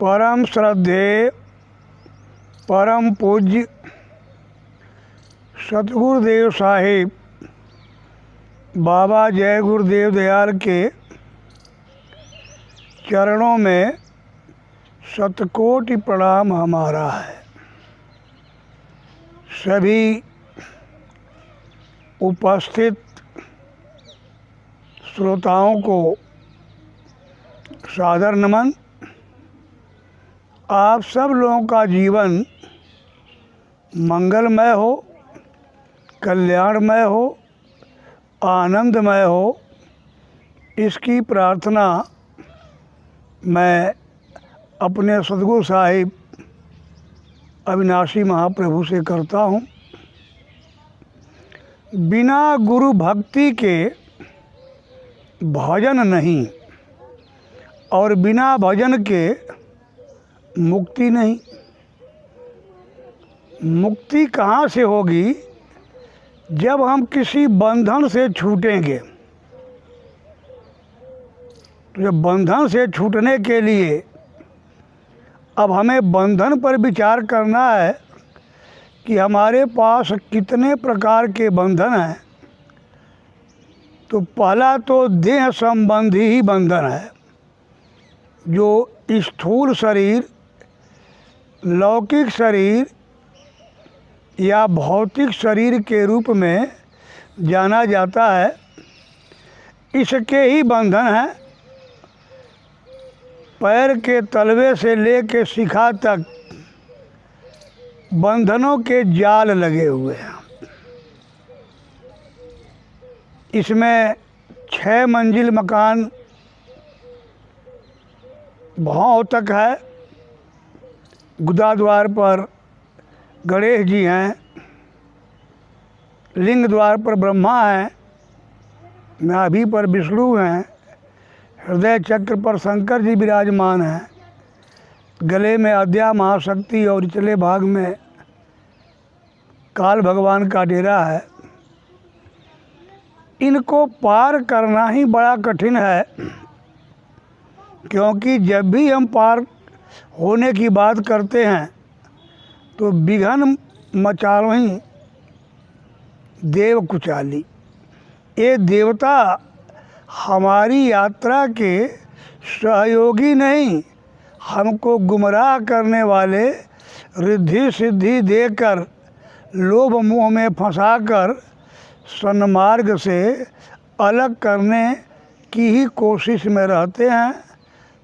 परम श्रद्धेय परम पूज्य सतगुरुदेव साहिब बाबा जय गुरुदेव दयाल के चरणों में शतकोटि प्रणाम हमारा है। सभी उपस्थित श्रोताओं को सादर नमन। आप सब लोगों का जीवन मंगलमय हो, कल्याणमय हो, आनंदमय हो, इसकी प्रार्थना मैं अपने सद्गुरु साहिब अविनाशी महाप्रभु से करता हूँ। बिना गुरु भक्ति के भजन नहीं और बिना भजन के मुक्ति नहीं। मुक्ति कहाँ से होगी? जब हम किसी बंधन से छूटेंगे। तो जब बंधन से छूटने के लिए अब हमें बंधन पर विचार करना है कि हमारे पास कितने प्रकार के बंधन हैं। तो पहला तो देह संबंधी ही बंधन है, जो स्थूल शरीर, लौकिक शरीर या भौतिक शरीर के रूप में जाना जाता है। इसके ही बंधन हैं। पैर के तलवे से लेकर शिखा तक बंधनों के जाल लगे हुए हैं। इसमें 6 मंजिल मकान भाव तक है। गुदा द्वार पर गणेश जी हैं, लिंग द्वार पर ब्रह्मा हैं, नाभि पर विष्णु हैं, हृदय चक्र पर शंकर जी विराजमान हैं, गले में आद्या महाशक्ति और निचले भाग में काल भगवान का डेरा है। इनको पार करना ही बड़ा कठिन है, क्योंकि जब भी हम पार होने की बात करते हैं तो विघ्न मचालो ही देव कुचाली। ये देवता हमारी यात्रा के सहयोगी नहीं, हमको गुमराह करने वाले, रिद्धि सिद्धि देकर लोभ मोह में फंसाकर सन्मार्ग से अलग करने की ही कोशिश में रहते हैं।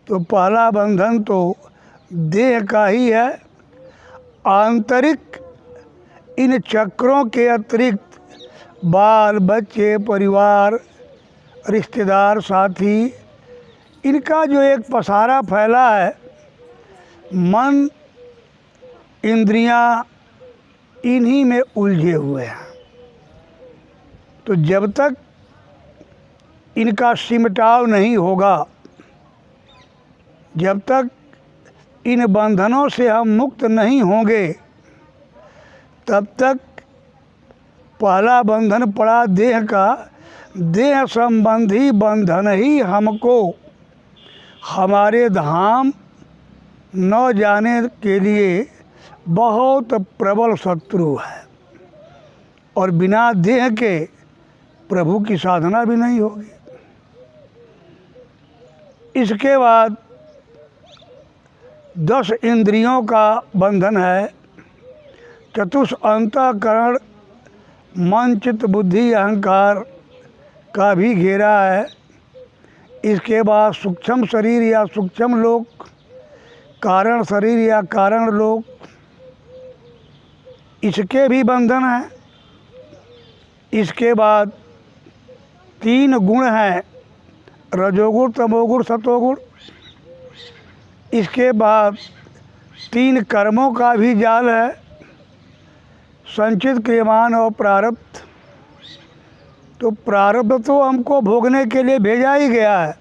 तो पहला बंधन तो देह का ही है। आंतरिक इन चक्रों के अतिरिक्त बाल बच्चे, परिवार, रिश्तेदार, साथी, इनका जो एक पसारा फैला है, मन, इंद्रियां इन्हीं में उलझे हुए हैं। तो जब तक इनका सिमटाव नहीं होगा, जब तक इन बंधनों से हम मुक्त नहीं होंगे, तब तक पहला बंधन पड़ा देह का। देह संबंधी बंधन ही हमको हमारे धाम न जाने के लिए बहुत प्रबल शत्रु है। और बिना देह के प्रभु की साधना भी नहीं होगी। इसके बाद 10 इंद्रियों का बंधन है। चतुष अंतःकरण, मन, चित्त, बुद्धि, अहंकार का भी घेरा है। इसके बाद सूक्ष्म शरीर या सूक्ष्म लोक, कारण शरीर या कारण लोक, इसके भी बंधन हैं। इसके बाद 3 गुण हैं, रजोगुण, तमोगुण, सतोगुण। इसके बाद 3 कर्मों का भी जाल है, संचित, क्रियमान और प्रारब्ध। तो प्रारब्ध तो हमको भोगने के लिए भेजा ही गया है।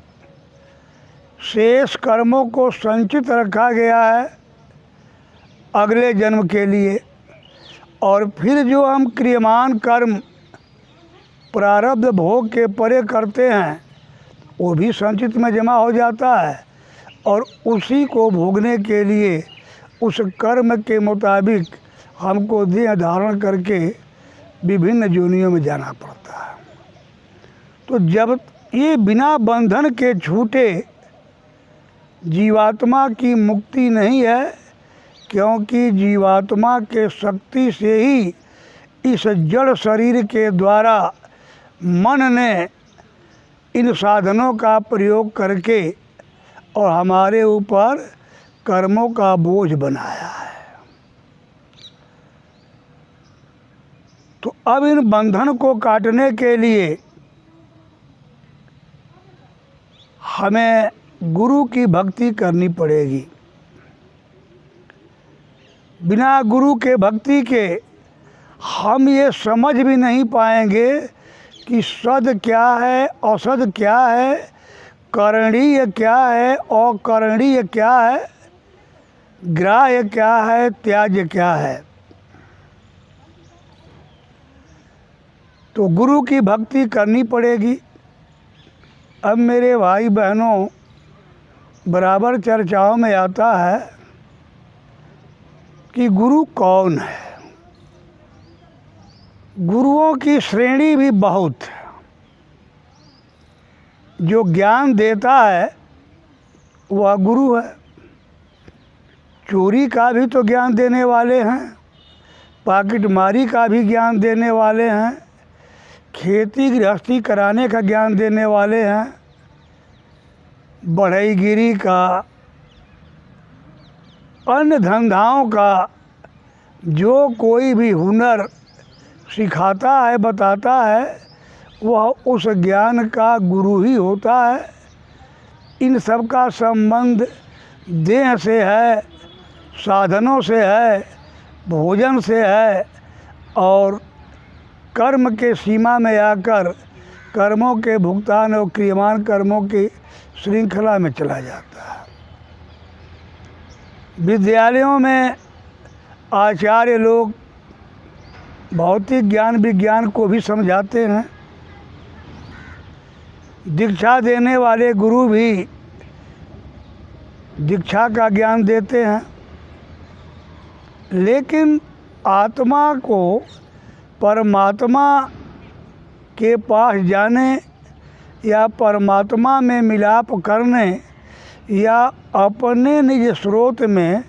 शेष कर्मों को संचित रखा गया है अगले जन्म के लिए। और फिर जो हम क्रियमान कर्म प्रारब्ध भोग के परे करते हैं, वो भी संचित में जमा हो जाता है। और उसी को भोगने के लिए उस कर्म के मुताबिक हमको देह धारण करके विभिन्न योनियों में जाना पड़ता है। तो जब ये बिना बंधन के छूटे जीवात्मा की मुक्ति नहीं है, क्योंकि जीवात्मा के शक्ति से ही इस जड़ शरीर के द्वारा मन ने इन साधनों का प्रयोग करके और हमारे ऊपर कर्मों का बोझ बनाया है। तो अब इन बंधन को काटने के लिए हमें गुरु की भक्ति करनी पड़ेगी। बिना गुरु के भक्ति के हम ये समझ भी नहीं पाएंगे कि सद क्या है, असद क्या है, करणीय क्या है, अकरणीय क्या है, ग्राह्य क्या है, त्याज्य क्या है। तो गुरु की भक्ति करनी पड़ेगी। अब मेरे भाई बहनों, बराबर चर्चाओं में आता है कि गुरु कौन है। गुरुओं की श्रेणी भी बहुत है। जो ज्ञान देता है वह गुरु है। चोरी का भी तो ज्ञान देने वाले हैं, पॉकेटमारी का भी ज्ञान देने वाले हैं, खेती गृहस्थी कराने का ज्ञान देने वाले हैं, बढ़ईगिरी का, अन्य धंधाओं का, जो कोई भी हुनर सिखाता है, बताता है, वह उस ज्ञान का गुरु ही होता है। इन सब का संबंध देह से है, साधनों से है, भोजन से है और कर्म के सीमा में आकर कर्मों के भुगतान और क्रियमान कर्मों की श्रृंखला में चला जाता है। विद्यालयों में आचार्य लोग भौतिक ज्ञान विज्ञान को भी समझाते हैं। दीक्षा देने वाले गुरु भी दीक्षा का ज्ञान देते हैं। लेकिन आत्मा को परमात्मा के पास जाने या परमात्मा में मिलाप करने या अपने निज स्रोत में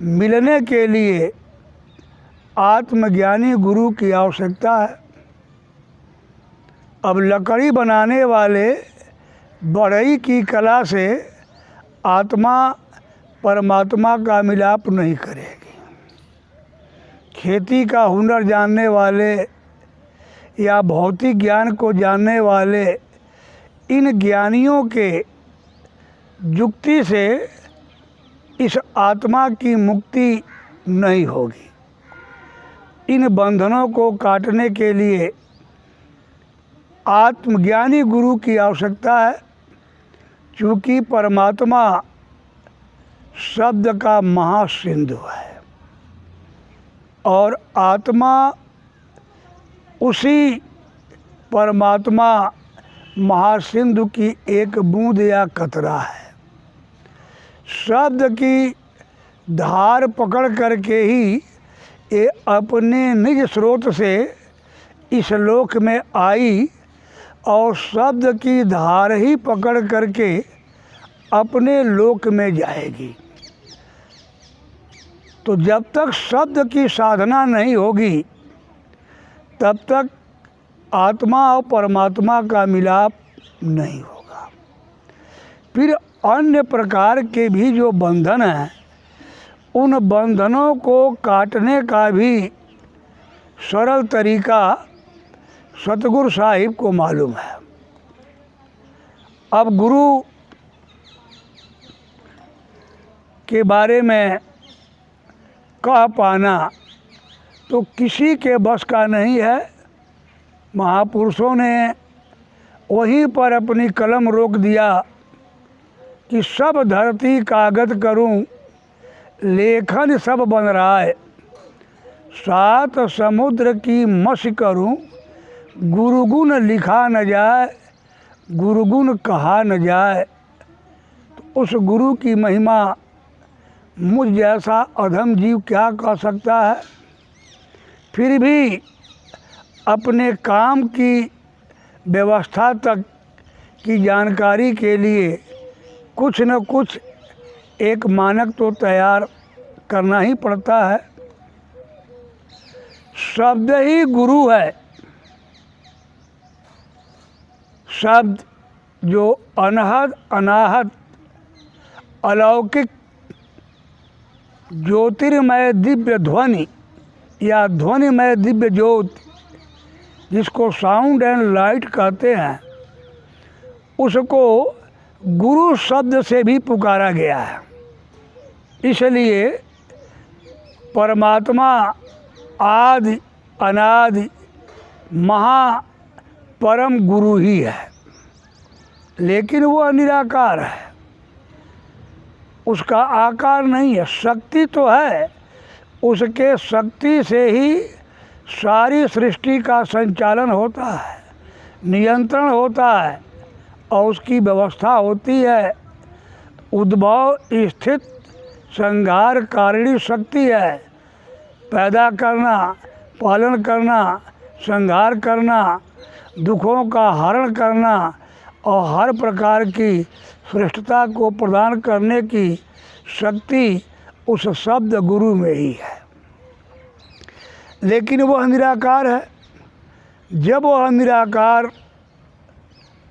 मिलने के लिए आत्मज्ञानी गुरु की आवश्यकता है। अब लकड़ी बनाने वाले बढ़ई की कला से आत्मा परमात्मा का मिलाप नहीं करेगी। खेती का हुनर जानने वाले या भौतिक ज्ञान को जानने वाले इन ज्ञानियों के युक्ति से इस आत्मा की मुक्ति नहीं होगी। इन बंधनों को काटने के लिए आत्मज्ञानी गुरु की आवश्यकता है। चूँकि परमात्मा शब्द का महासिंधु है और आत्मा उसी परमात्मा महासिंधु की एक बूंद या कतरा है। शब्द की धार पकड़ करके ही ये अपने निज स्रोत से इस लोक में आई और शब्द की धार ही पकड़ करके अपने लोक में जाएगी। तो जब तक शब्द की साधना नहीं होगी तब तक आत्मा और परमात्मा का मिलाप नहीं होगा। फिर अन्य प्रकार के भी जो बंधन हैं, उन बंधनों को काटने का भी सरल तरीका सतगुरु साहिब को मालूम है। अब गुरु के बारे में कह पाना तो किसी के बस का नहीं है। महापुरुषों ने वहीं पर अपनी कलम रोक दिया कि सब धरती कागज करूं, लेखन सब बन रहा है, सात समुद्र की मश करूं, गुरुगुण लिखा न जाए, गुरुगुण कहा न जाए। तो उस गुरु की महिमा मुझ जैसा अधम जीव क्या कह सकता है। फिर भी अपने काम की व्यवस्था तक की जानकारी के लिए कुछ न कुछ एक मानक तो तैयार करना ही पड़ता है। शब्द ही गुरु है। शब्द जो अनहद अनाहत अलौकिक ज्योतिर्मय दिव्य ध्वनि या ध्वनिमय दिव्य ज्योति, जिसको साउंड एंड लाइट कहते हैं, उसको गुरु शब्द से भी पुकारा गया है। इसलिए परमात्मा आदि अनादि महापरम गुरु ही है, लेकिन वह निराकार है। उसका आकार नहीं है, शक्ति तो है। उसके शक्ति से ही सारी सृष्टि का संचालन होता है, नियंत्रण होता है और उसकी व्यवस्था होती है। उद्भव स्थित संहार कारिणी शक्ति है। पैदा करना, पालन करना, संहार करना, दुखों का हरण करना और हर प्रकार की श्रेष्ठता को प्रदान करने की शक्ति उस शब्द गुरु में ही है। लेकिन वह निराकार है। जब वह निराकार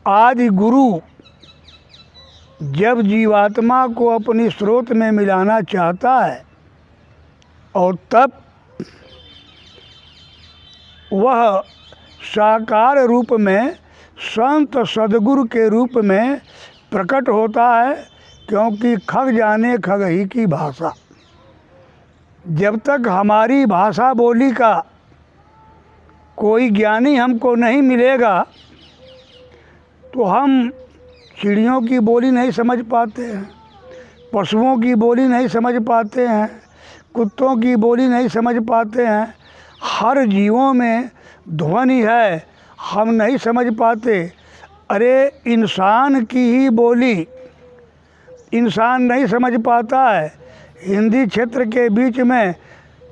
आदि गुरु जब जीवात्मा को अपनी स्रोत में मिलाना चाहता है और तब वह साकार रूप में संत सदगुरु के रूप में प्रकट होता है, क्योंकि खग जाने खग ही की भाषा। जब तक हमारी भाषा बोली का कोई ज्ञानी हमको नहीं मिलेगा तो हम चिड़ियों की बोली नहीं समझ पाते हैं, पशुओं की बोली नहीं समझ पाते हैं, कुत्तों की बोली नहीं समझ पाते हैं। हर जीवों में ध्वनि है, हम नहीं समझ पाते। अरे इंसान की ही बोली इंसान नहीं समझ पाता है। हिंदी क्षेत्र के बीच में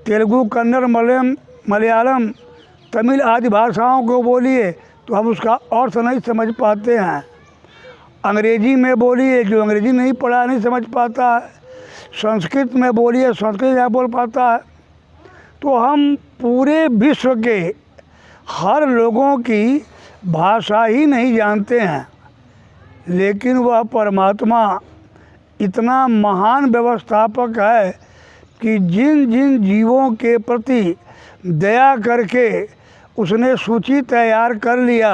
तेलुगु, कन्नड़, मलयालम, तमिल आदि भाषाओं को बोलिए तो हम उसका अर्थ नहीं समझ पाते हैं। अंग्रेजी में बोलिए, जो अंग्रेजी नहीं पढ़ा नहीं समझ पाता है। संस्कृत में बोलिए, संस्कृत नहीं बोल पाता है। तो हम पूरे विश्व के हर लोगों की भाषा ही नहीं जानते हैं, लेकिन वह परमात्मा इतना महान व्यवस्थापक है कि जिन जिन जीवों के प्रति दया करके उसने सूची तैयार कर लिया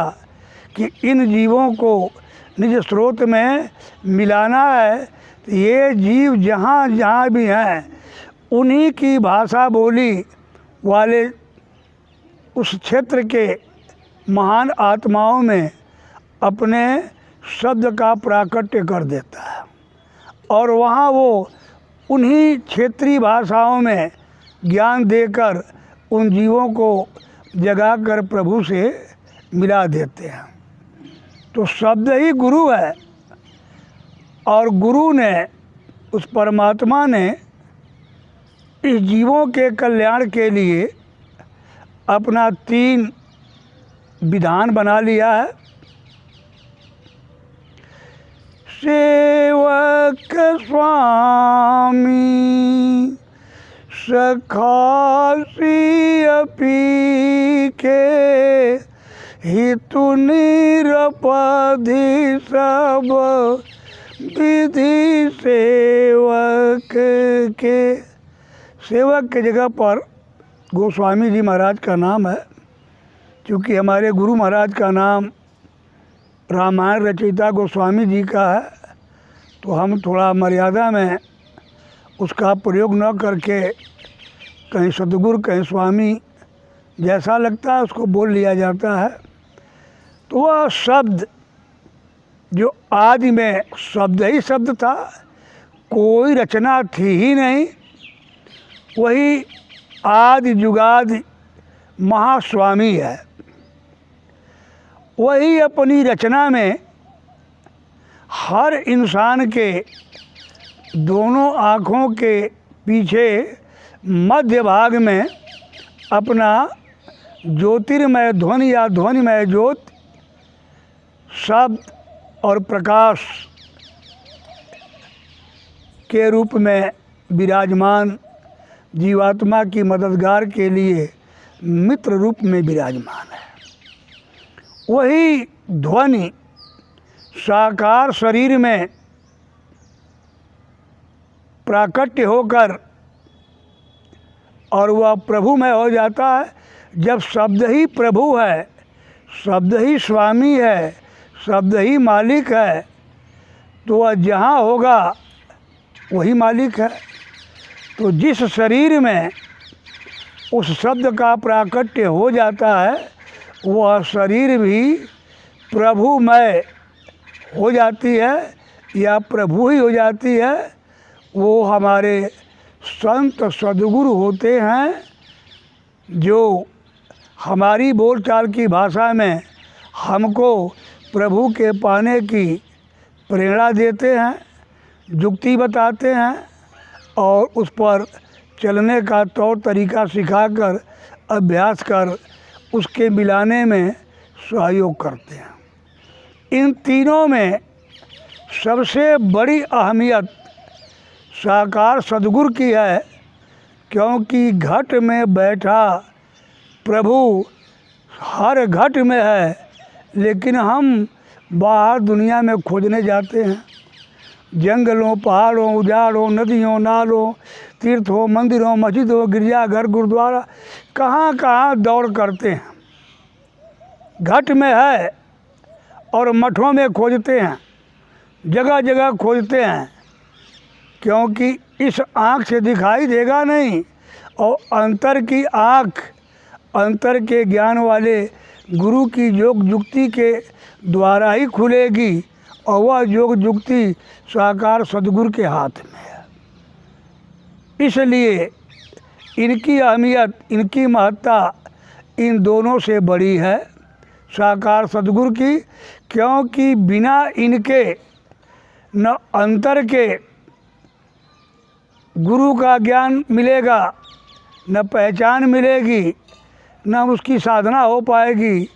कि इन जीवों को निज स्रोत में मिलाना है, तो ये जीव जहाँ जहाँ भी हैं उन्हीं की भाषा बोली वाले उस क्षेत्र के महान आत्माओं में अपने शब्द का प्राकट्य कर देता है और वहाँ वो उन्हीं क्षेत्रीय भाषाओं में ज्ञान देकर उन जीवों को जगाकर प्रभु से मिला देते हैं। तो शब्द ही गुरु है और गुरु ने, उस परमात्मा ने इस जीवों के कल्याण के लिए अपना 3 विधान बना लिया है। सेवक स्वामी सखासी अपी के हितु निरपधि सब विधि सेवक के। सेवक के जगह पर गोस्वामी जी महाराज का नाम है। क्योंकि हमारे गुरु महाराज का नाम रामायण रचयिता गोस्वामी जी का है, तो हम थोड़ा मर्यादा में उसका प्रयोग न करके कहीं सतगुरु कहीं स्वामी जैसा लगता है उसको बोल लिया जाता है। तो वह शब्द जो आदि में शब्द ही शब्द था, कोई रचना थी ही नहीं, वही आदि जुगादि महास्वामी है। वही अपनी रचना में हर इंसान के दोनों आँखों के पीछे मध्य भाग में अपना ज्योतिर्मय ध्वनि या ध्वनिमय ज्योत शब्द और प्रकाश के रूप में विराजमान जीवात्मा की मददगार के लिए मित्र रूप में विराजमान है। वही ध्वनि साकार शरीर में प्राकट्य होकर और वह प्रभुमय हो जाता है। जब शब्द ही प्रभु है, शब्द ही स्वामी है, शब्द ही मालिक है, तो वह जहाँ होगा वही मालिक है। तो जिस शरीर में उस शब्द का प्राकट्य हो जाता है वह शरीर भी प्रभुमय हो जाती है या प्रभु ही हो जाती है। वो हमारे संत सद्गुरु होते हैं जो हमारी बोलचाल की भाषा में हमको प्रभु के पाने की प्रेरणा देते हैं, युक्ति बताते हैं और उस पर चलने का तौर तरीका सिखाकर अभ्यास कर उसके मिलाने में सहयोग करते हैं। इन तीनों में सबसे बड़ी अहमियत साकार सद्गुरु की है, क्योंकि घट में बैठा प्रभु हर घट में है, लेकिन हम बाहर दुनिया में खोजने जाते हैं। जंगलों, पहाड़ों, उजाड़ों, नदियों, नालों, तीर्थों, मंदिरों, मस्जिदों, गिरजाघर, गुरुद्वारा, कहाँ कहाँ दौड़ करते हैं। घट में है और मठों में खोजते हैं, जगह जगह खोजते हैं, क्योंकि इस आँख से दिखाई देगा नहीं और अंतर की आँख, अंतर के ज्ञान वाले गुरु की योग युक्ति के द्वारा ही खुलेगी और वह योग युक्ति साकार सद्गुरु के हाथ में है। इसलिए इनकी अहमियत, इनकी महत्ता इन दोनों से बड़ी है, साकार सद्गुरु की, क्योंकि बिना इनके न अंतर के गुरु का ज्ञान मिलेगा, न पहचान मिलेगी, न उसकी साधना हो पाएगी,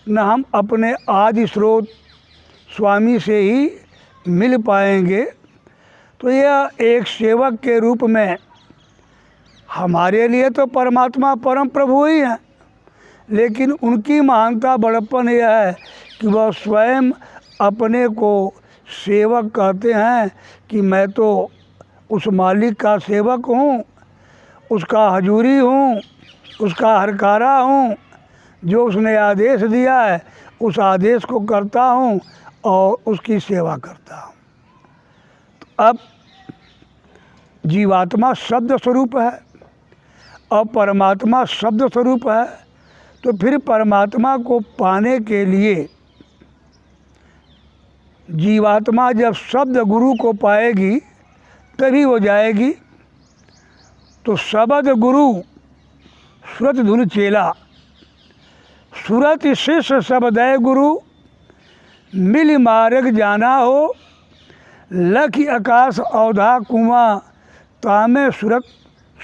न हम अपने आदि स्रोत स्वामी से ही मिल पाएंगे। तो यह एक सेवक के रूप में हमारे लिए तो परमात्मा परम प्रभु ही हैं, लेकिन उनकी महानता बड़प्पन यह है कि वह स्वयं अपने को सेवक कहते हैं कि मैं तो उस मालिक का सेवक हूँ, उसका हजूरी हूँ, उसका हरकारा हूँ, जो उसने आदेश दिया है उस आदेश को करता हूँ और उसकी सेवा करता हूँ। तो अब जीवात्मा शब्द स्वरूप है और परमात्मा शब्द स्वरूप है, तो फिर परमात्मा को पाने के लिए जीवात्मा जब शब्द गुरु को पाएगी तभी वो जाएगी। तो शब्द गुरु सुरत धुन चेला, सुरत शिष्य शब्दय गुरु, मिल मार्ग जाना हो, लखि आकाश औधा कुआं, तामे सुरत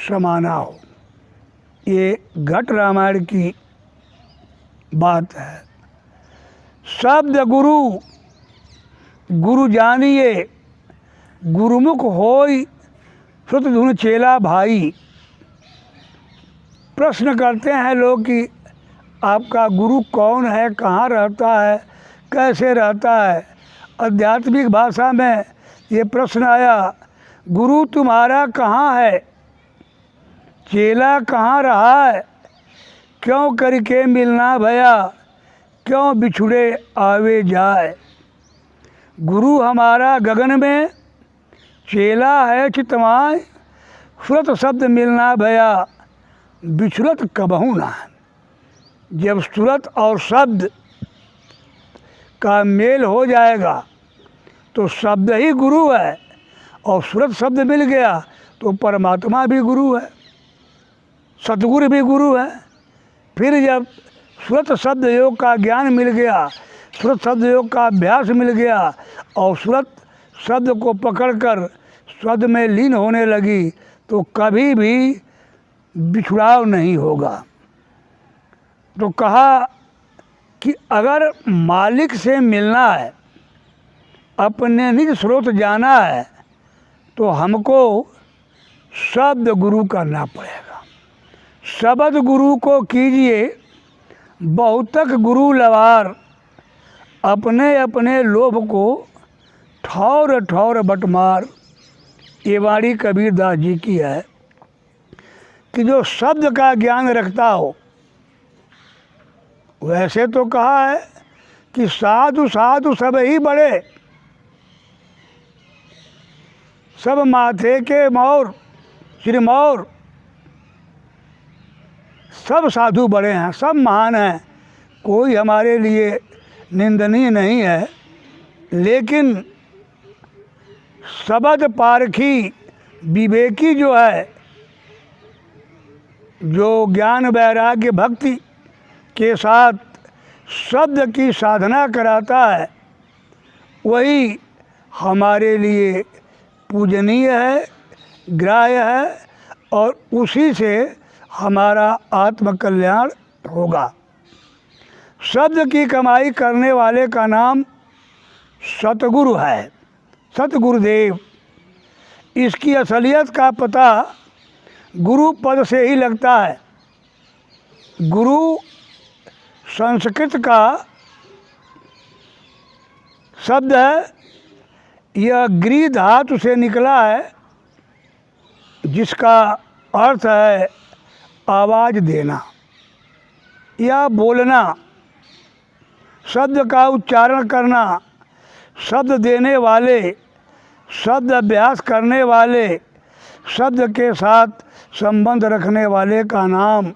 समाना हो। ये घट रामायण की बात है। शब्द गुरु, गुरु जानिए, गुरुमुख होई, सुत धुन चेला भाई। प्रश्न करते हैं लोग कि आपका गुरु कौन है, कहाँ रहता है, कैसे रहता है। आध्यात्मिक भाषा में ये प्रश्न आया, गुरु तुम्हारा कहाँ है, चेला कहाँ रहा है, क्यों करके मिलना भया, क्यों बिछुड़े आवे जाए। गुरु हमारा गगन में, चेला है चितमाय, सुरत शब्द मिलना भया, बिछुड़त कबहू ना। जब सुरत और शब्द का मेल हो जाएगा तो शब्द ही गुरु है और सुरत शब्द मिल गया तो परमात्मा भी गुरु है, सतगुरु भी गुरु है। फिर जब सुरत शब्द योग का ज्ञान मिल गया, श्रुत शब्द योग का अभ्यास मिल गया और श्रुत शब्द को पकड़कर शब्द में लीन होने लगी तो कभी भी बिछुड़ाव नहीं होगा। तो कहा कि अगर मालिक से मिलना है, अपने निज स्रोत जाना है, तो हमको शब्द गुरु करना पड़ेगा। शब्द गुरु को कीजिए बहुतक गुरु लवार, अपने अपने लोभ को ठौर ठौर बटमार। ये वाणी कबीरदास जी की है कि जो शब्द का ज्ञान रखता हो। वैसे तो कहा है कि साधु साधु सब ही बड़े, सब माथे के मोर सिरमौर, सब साधु बड़े हैं, सब महान हैं, कोई हमारे लिए निंदनीय नहीं है। लेकिन शब्द पारखी विवेकी जो है, जो ज्ञान वैराग्य भक्ति के साथ शब्द की साधना कराता है, वही हमारे लिए पूजनीय है, ग्राह्य है और उसी से हमारा आत्मकल्याण होगा। शब्द की कमाई करने वाले का नाम सतगुरु है, सतगुरुदेव। इसकी असलियत का पता गुरु पद से ही लगता है। गुरु संस्कृत का शब्द है, यह गृह धातु से निकला है, जिसका अर्थ है आवाज़ देना या बोलना, शब्द का उच्चारण करना। शब्द देने वाले, शब्द अभ्यास करने वाले, शब्द के साथ संबंध रखने वाले का नाम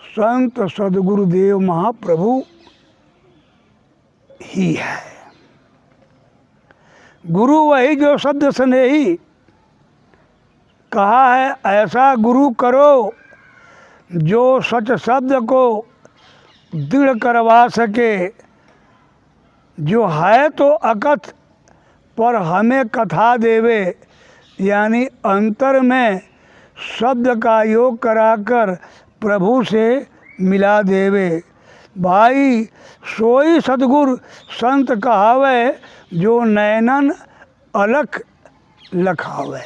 संत सद्गुरुदेव महाप्रभु ही है। गुरु वही जो शब्द स्नेही, कहा है ऐसा गुरु करो जो सच शब्द को दृढ़ करवा सके, जो है तो अकथ पर हमें कथा देवे, यानी अंतर में शब्द का योग कराकर प्रभु से मिला देवे। भाई सोई सतगुर संत कहावे, जो नैनन अलख लखावे।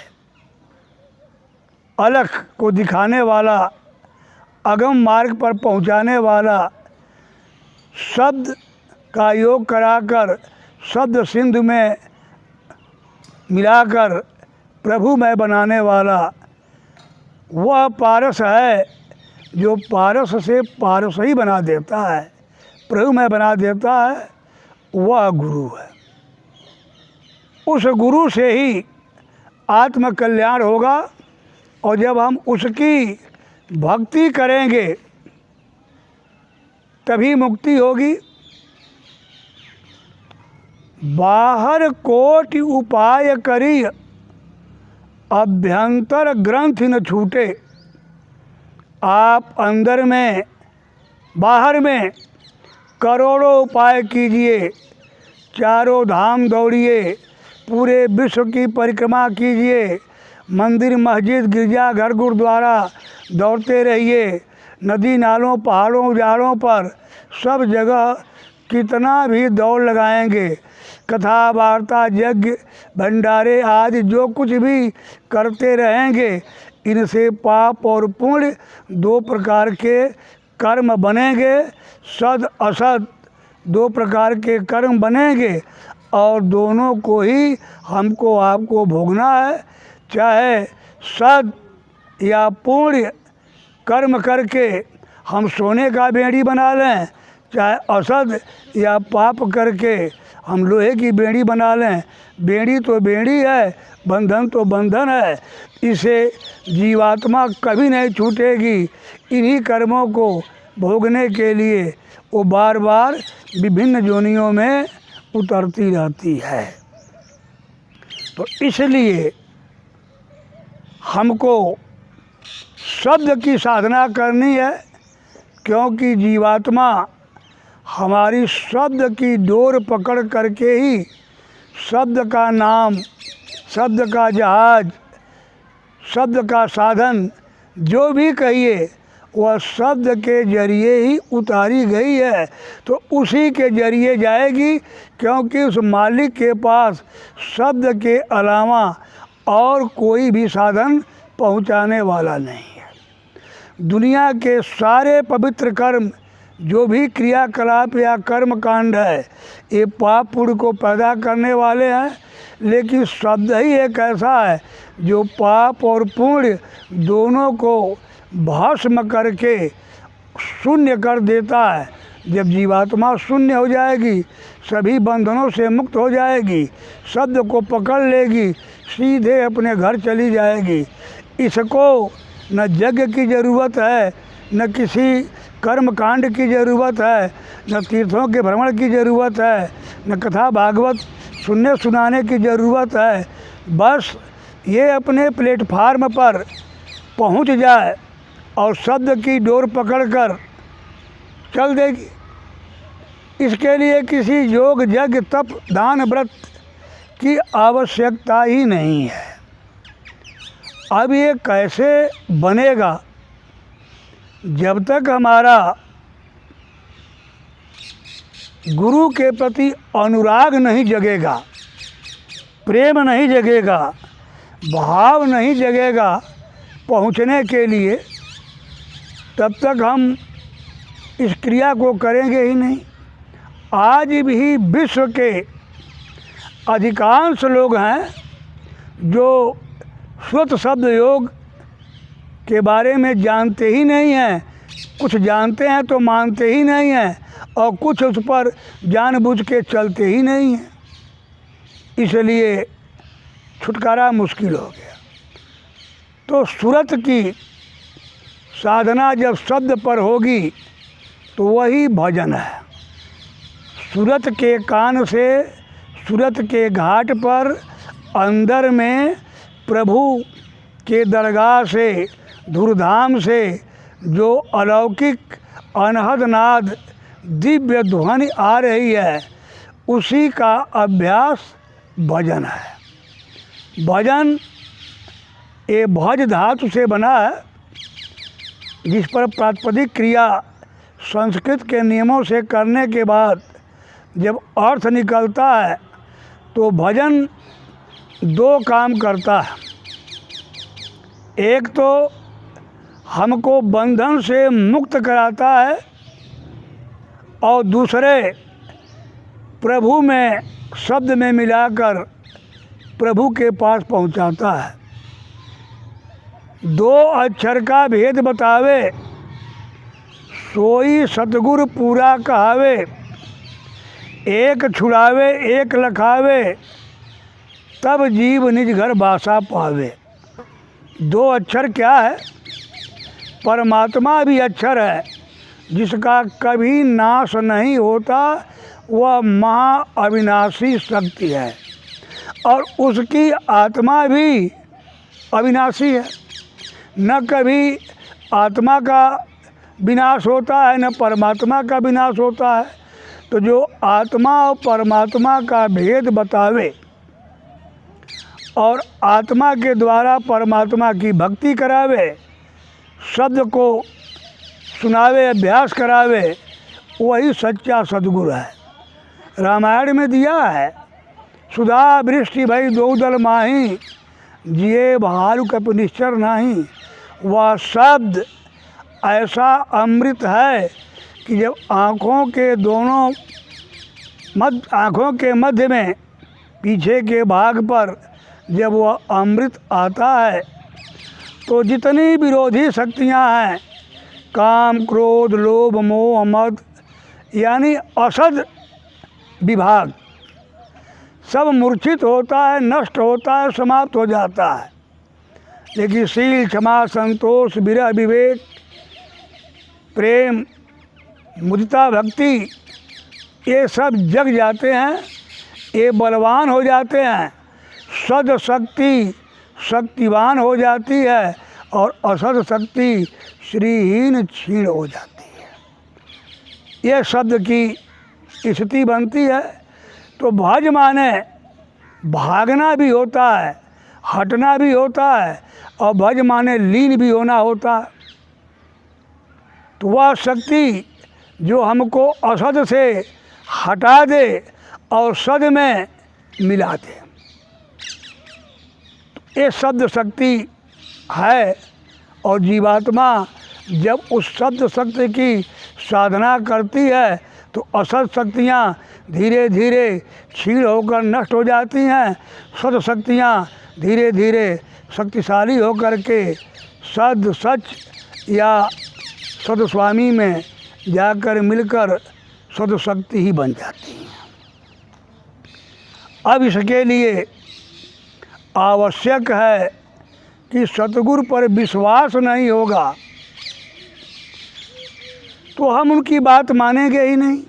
अलख को दिखाने वाला, अगम मार्ग पर पहुंचाने वाला, शब्द का योग कराकर शब्द सिंधु में मिलाकर प्रभुमय बनाने वाला, वह पारस है जो पारस से पारस ही बना देता है, प्रभुमय बना देता है, वह गुरु है। उस गुरु से ही आत्मकल्याण होगा और जब हम उसकी भक्ति करेंगे तभी मुक्ति होगी। बाहर कोटि उपाय करी, अभ्यंतर ग्रंथ न छूटे। आप अंदर में बाहर में करोड़ों उपाय कीजिए, चारों धाम दौड़िए, पूरे विश्व की परिक्रमा कीजिए, मंदिर मस्जिद गिरजा घर गुरुद्वारा दौड़ते रहिए, नदी नालों पहाड़ों उजाड़ों पर सब जगह कितना भी दौड़ लगाएंगे, कथा वार्ता यज्ञ भंडारे आदि जो कुछ भी करते रहेंगे, इनसे पाप और पुण्य दो प्रकार के कर्म बनेंगे। सद असद दो प्रकार के कर्म बनेंगे और दोनों को ही हमको आपको भोगना है। चाहे सद या पुण्य कर्म करके हम सोने का बेड़ी बना लें, चाहे असद या पाप करके हम लोहे की बेड़ी बना लें। बेड़ी तो बेड़ी है, बंधन तो बंधन है, इसे जीवात्मा कभी नहीं छूटेगी। इन्हीं कर्मों को भोगने के लिए वो बार बार विभिन्न योनियों में उतरती रहती है। तो इसलिए हमको शब्द की साधना करनी है, क्योंकि जीवात्मा हमारी शब्द की डोर पकड़ करके ही शब्द का नाम, शब्द का जहाज, शब्द का साधन जो भी कहिए वह शब्द के जरिए ही उतारी गई है, तो उसी के जरिए जाएगी, क्योंकि उस मालिक के पास शब्द के अलावा और कोई भी साधन पहुंचाने वाला नहीं है। दुनिया के सारे पवित्र कर्म, जो भी क्रियाकलाप या कर्म कांड है, ये पाप पुण्य को पैदा करने वाले हैं, लेकिन शब्द ही एक ऐसा है जो पाप और पुण्य दोनों को भस्म करके शून्य कर देता है। जब जीवात्मा शून्य हो जाएगी, सभी बंधनों से मुक्त हो जाएगी, शब्द को पकड़ लेगी, सीधे अपने घर चली जाएगी। इसको न यज्ञ की ज़रूरत है, न किसी कर्म कांड की ज़रूरत है, न तीर्थों के भ्रमण की ज़रूरत है, न कथा भागवत सुनने सुनाने की ज़रूरत है। बस ये अपने प्लेटफार्म पर पहुंच जाए और शब्द की डोर पकड़कर चल देगी। इसके लिए किसी योग यज्ञ तप दान व्रत की आवश्यकता ही नहीं है। अब ये कैसे बनेगा? जब तक हमारा गुरु के प्रति अनुराग नहीं जगेगा, प्रेम नहीं जगेगा, भाव नहीं जगेगा पहुँचने के लिए, तब तक हम इस क्रिया को करेंगे ही नहीं। आज भी विश्व के अधिकांश लोग हैं जो श्रुत शब्द योग के बारे में जानते ही नहीं हैं, कुछ जानते हैं तो मानते ही नहीं हैं, और कुछ उस पर जानबूझ के चलते ही नहीं हैं। इसलिए छुटकारा मुश्किल हो गया। तो सुरत की साधना जब शब्द पर होगी तो वही भजन है। सूरत के कान से, सूरत के घाट पर अंदर में प्रभु के दरगाह से, धुरधाम से जो अलौकिक अनहद नाद दिव्य ध्वनि आ रही है, उसी का अभ्यास भजन है। भजन ये भज धातु से बना है, जिस पर प्रातिपदिक क्रिया संस्कृत के नियमों से करने के बाद जब अर्थ निकलता है तो भजन दो काम करता है। एक तो हमको बंधन से मुक्त कराता है, और दूसरे प्रभु में शब्द में मिलाकर प्रभु के पास पहुंचाता है। दो अक्षर का भेद बतावे, सोई सतगुरु पूरा कहावे, एक छुड़ावे एक लखावे, तब जीव निज घर बासा पावे। दो अक्षर क्या है? परमात्मा भी अक्षर है, जिसका कभी नाश नहीं होता, वह महा अविनाशी शक्ति है, और उसकी आत्मा भी अविनाशी है। न कभी आत्मा का विनाश होता है, न परमात्मा का विनाश होता है। तो जो आत्मा और परमात्मा का भेद बतावे और आत्मा के द्वारा परमात्मा की भक्ति करावे, शब्द को सुनावे, अभ्यास करावे, वही सच्चा सद्गुरु है। रामायण में दिया है, सुधा वृष्टि भई दो दल माही, जिए भालु कप निश्चर नाही। वह शब्द ऐसा अमृत है कि जब आँखों के मध्य में पीछे के भाग पर जब वह अमृत आता है, तो जितनी विरोधी शक्तियाँ हैं, काम क्रोध लोभ मोह मद यानी असद विभाग, सब मूर्छित होता है, नष्ट होता है, समाप्त हो जाता है। लेकिन शील क्षमा संतोष विरह विवेक प्रेम मुदिता भक्ति ये सब जग जाते हैं, ये बलवान हो जाते हैं, सद शक्ति शक्तिवान हो जाती है, और असद शक्ति श्रीहीन क्षीण हो जाती है। ये शब्द की स्थिति बनती है। तो भज माने भागना भी होता है, हटना भी होता है, और भज माने लीन भी होना होता है। तो वह शक्ति जो हमको असद से हटा दे और सद में मिला दे, तो ये शब्द शक्ति है। और जीवात्मा जब उस शब्द शक्ति की साधना करती है तो असद शक्तियाँ धीरे धीरे क्षीण होकर नष्ट हो जाती हैं, सद शक्तियाँ धीरे धीरे शक्तिशाली होकर के सद सच या सद स्वामी में जाकर मिलकर सद शक्ति ही बन जाती हैं। अब इसके लिए आवश्यक है कि सतगुरु पर विश्वास नहीं होगा तो हम उनकी बात मानेंगे ही नहीं।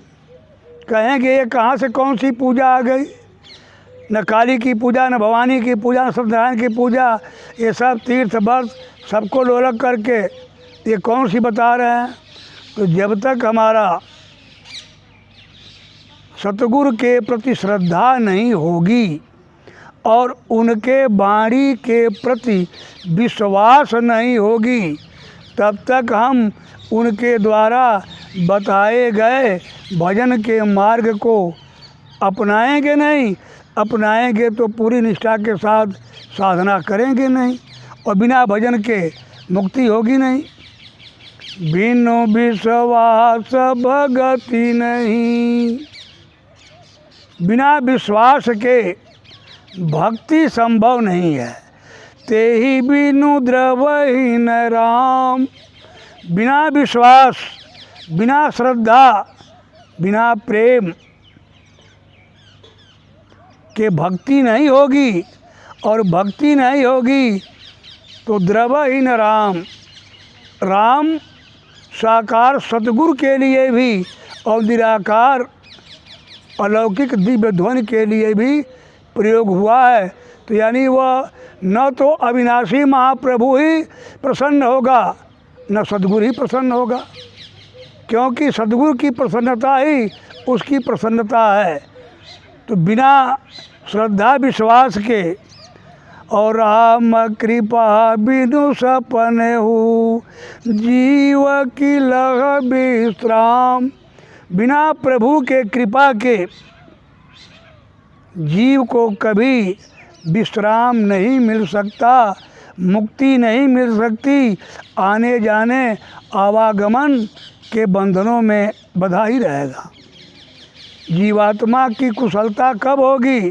कहेंगे ये कहाँ से कौन सी पूजा आ गई, न काली की पूजा, न भवानी की पूजा, न सत्यनारायण की पूजा, ये सब तीर्थ व्रत सबको लोलक करके ये कौन सी बता रहे हैं। तो जब तक हमारा सतगुरु के प्रति श्रद्धा नहीं होगी और उनके वाणी के प्रति विश्वास नहीं होगी, तब तक हम उनके द्वारा बताए गए भजन के मार्ग को अपनाएंगे नहीं। अपनाएंगे तो पूरी निष्ठा के साथ साधना करेंगे नहीं, और बिना भजन के मुक्ति होगी नहीं। बिनु विश्वास भगति नहीं, बिना विश्वास के भक्ति संभव नहीं है। तेहि बिनु द्रवहीन राम, बिना विश्वास, बिना श्रद्धा, बिना प्रेम के भक्ति नहीं होगी, और भक्ति नहीं होगी तो द्रवहीन राम, राम साकार सतगुरु के लिए भी और निराकार अलौकिक दिव्य ध्वनि के लिए भी प्रयोग हुआ है। तो यानी वह न तो अविनाशी महाप्रभु ही प्रसन्न होगा, न सद्गुरु ही प्रसन्न होगा, क्योंकि सद्गुरु की प्रसन्नता ही उसकी प्रसन्नता है। तो बिना श्रद्धा विश्वास के और राम कृपा बिनु सपने हो जीव की लह विश्राम, बिना प्रभु के कृपा के जीव को कभी विश्राम नहीं मिल सकता, मुक्ति नहीं मिल सकती, आने जाने आवागमन के बंधनों में बंधा ही रहेगा। जीवात्मा की कुशलता कब होगी,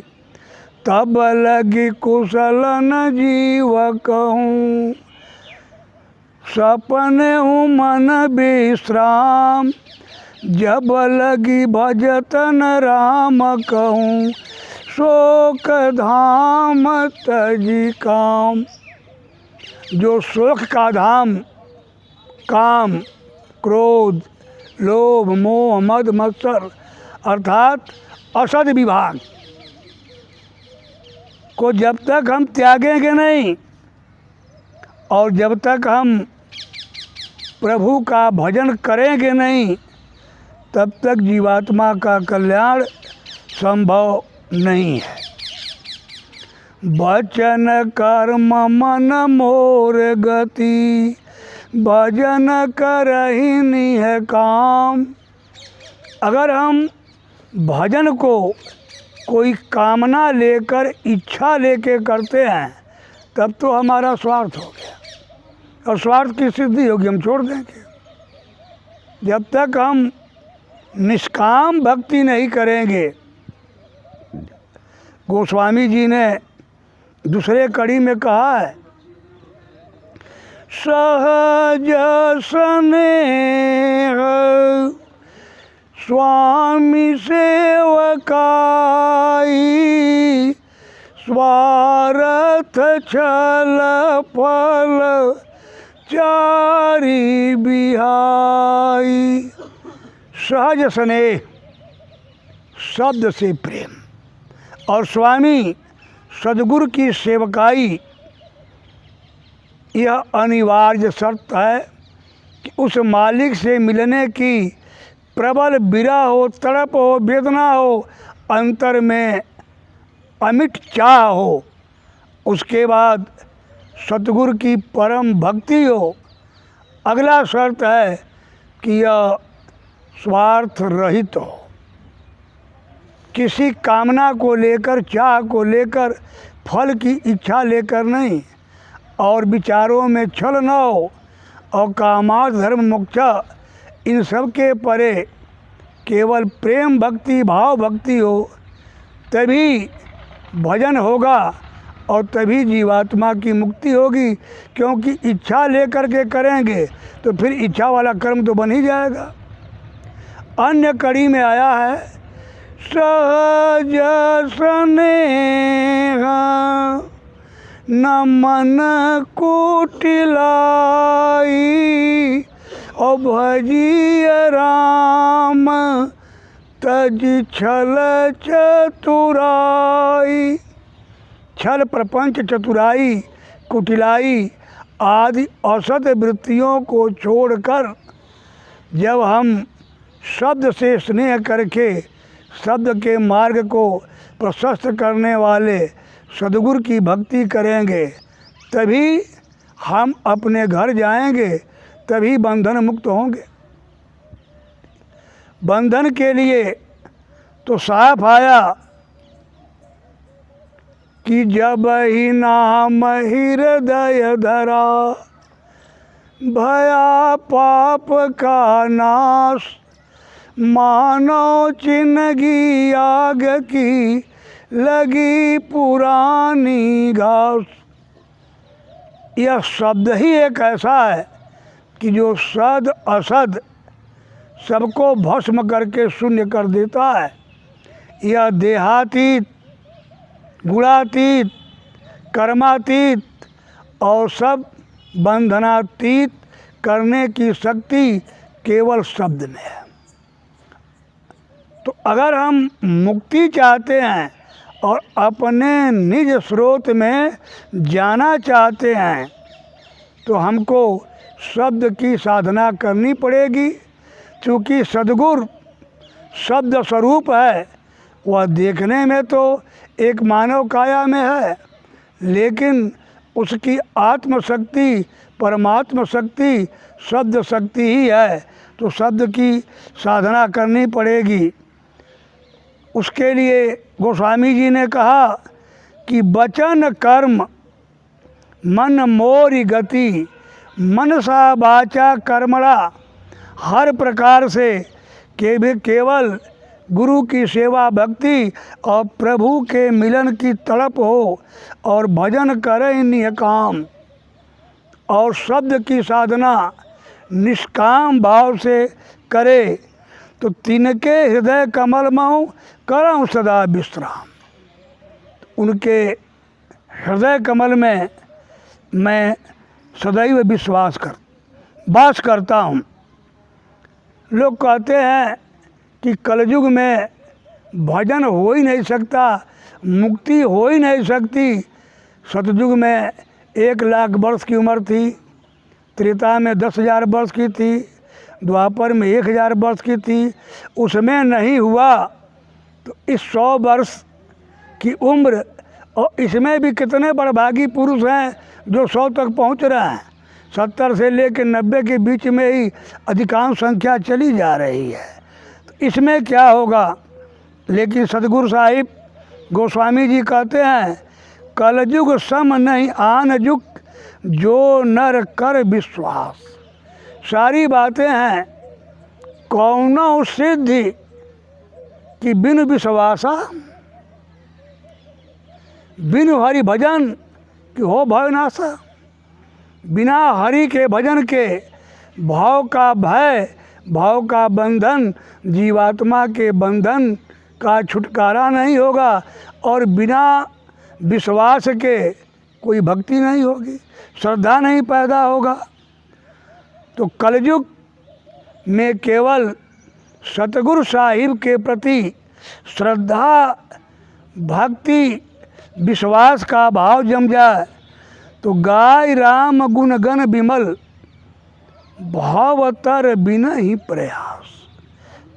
तब लगी कुशल न जीव कहूँ, सपने हूँ मन विश्राम, जब लगी भजतन राम कहूँ, शोक धाम तजी काम। जो शोक का धाम काम, क्रोध, लोभ, मोह, मद, मत्सर अर्थात असद विभाग को जब तक हम त्यागेंगे नहीं और जब तक हम प्रभु का भजन करेंगे नहीं, तब तक जीवात्मा का कल्याण संभव नहीं है। वचन कर्म मन मोर गति, भजन करहि निह काम। अगर हम भजन को कोई कामना लेकर, इच्छा लेके करते हैं, तब तो हमारा स्वार्थ हो गया, और स्वार्थ की सिद्धि होगी, हम छोड़ देंगे। जब तक हम निष्काम भक्ति नहीं करेंगे, गोस्वामी जी ने दूसरे कड़ी में कहा है, सहज स्नेह स्वामी सेवकाई, स्वार्थ छल फल चारि बिहाई। सहज स्नेह शब्द से प्रेम और स्वामी सद्गुरु की सेवकाई, यह अनिवार्य शर्त है कि उस मालिक से मिलने की प्रबल विरह हो, तड़प हो, वेदना हो, अंतर में अमिट चाह हो, उसके बाद सतगुरु की परम भक्ति हो। अगला शर्त है कि यह स्वार्थ रहित हो, किसी कामना को लेकर, चाह को लेकर, फल की इच्छा लेकर नहीं, और विचारों में छल न हो, और कामार्थ धर्म मोक्ष इन सब के परे केवल प्रेम भक्ति, भाव भक्ति हो, तभी भजन होगा और तभी जीवात्मा की मुक्ति होगी। क्योंकि इच्छा लेकर के करेंगे तो फिर इच्छा वाला कर्म तो बन ही जाएगा। अन्य कड़ी में आया है, सहज स्नेह न मन कुटिलाई, और भजिय राम तज छल चतुराई। छल, प्रपंच, चतुराई, कुटिलाई आदि असत वृत्तियों को छोड़कर जब हम शब्द से स्नेह करके शब्द के मार्ग को प्रशस्त करने वाले सद्गुरु की भक्ति करेंगे, तभी हम अपने घर जाएंगे, तभी बंधन मुक्त होंगे। बंधन के लिए तो साफ आया कि जब ही नाम हृदय धरा, भया पाप का नाश, मानो चिन्हगी आग की लगी पुरानी घास। यह शब्द ही एक ऐसा है कि जो सद असद सबको भस्म करके शून्य कर देता है। यह देहातीत, गुणातीत, कर्मातीत और सब बंधनातीत करने की शक्ति केवल शब्द में है। तो अगर हम मुक्ति चाहते हैं और अपने निज स्रोत में जाना चाहते हैं तो हमको शब्द की साधना करनी पड़ेगी। क्योंकि सद्गुरु शब्द स्वरूप है, वह देखने में तो एक मानव काया में है, लेकिन उसकी आत्मशक्ति, परमात्म शक्ति, शब्द शक्ति ही है। तो शब्द की साधना करनी पड़ेगी। उसके लिए गोस्वामी जी ने कहा कि वचन कर्म मन मोरी गति, मनसा वाचा कर्मणा, हर प्रकार से केवल गुरु की सेवा भक्ति और प्रभु के मिलन की तड़प हो, और भजन करें निष्काम, और शब्द की साधना निष्काम भाव से करे, तो तिनके हृदय कमल मऊ करऊँ सदा विश्राम। उनके हृदय कमल में मैं सदैव वास करता हूँ। लोग कहते हैं कि कलयुग में भजन हो ही नहीं सकता, मुक्ति हो ही नहीं सकती। सतयुग में 1,00,000 वर्ष की उम्र थी, त्रेता में 10,000 वर्ष की थी, द्वापर में 1,000 वर्ष की थी, उसमें नहीं हुआ तो इस 100 वर्ष की उम्र, और इसमें भी कितने बड़भागी पुरुष हैं जो 100 तक पहुंच रहे हैं। 70 से लेकर 90 के बीच में ही अधिकांश संख्या चली जा रही है। तो इसमें क्या होगा। लेकिन सतगुरु साहिब गोस्वामी जी कहते हैं, कलयुग सम नहीं आन जुग, जो नर कर विश्वास। सारी बातें हैं कौनो सिद्धि कि बिनु विश्वासा, बिनु हरि भजन कि हो भय नाशा। बिना हरि के भजन के भाव का भय, भाव का बंधन, जीवात्मा के बंधन का छुटकारा नहीं होगा, और बिना विश्वास के कोई भक्ति नहीं होगी, श्रद्धा नहीं पैदा होगा। तो कलयुग में केवल सतगुरु साहिब के प्रति श्रद्धा, भक्ति, विश्वास का भाव जम जाए तो गाय राम गुण गण विमल, भावतर बिना ही प्रयास।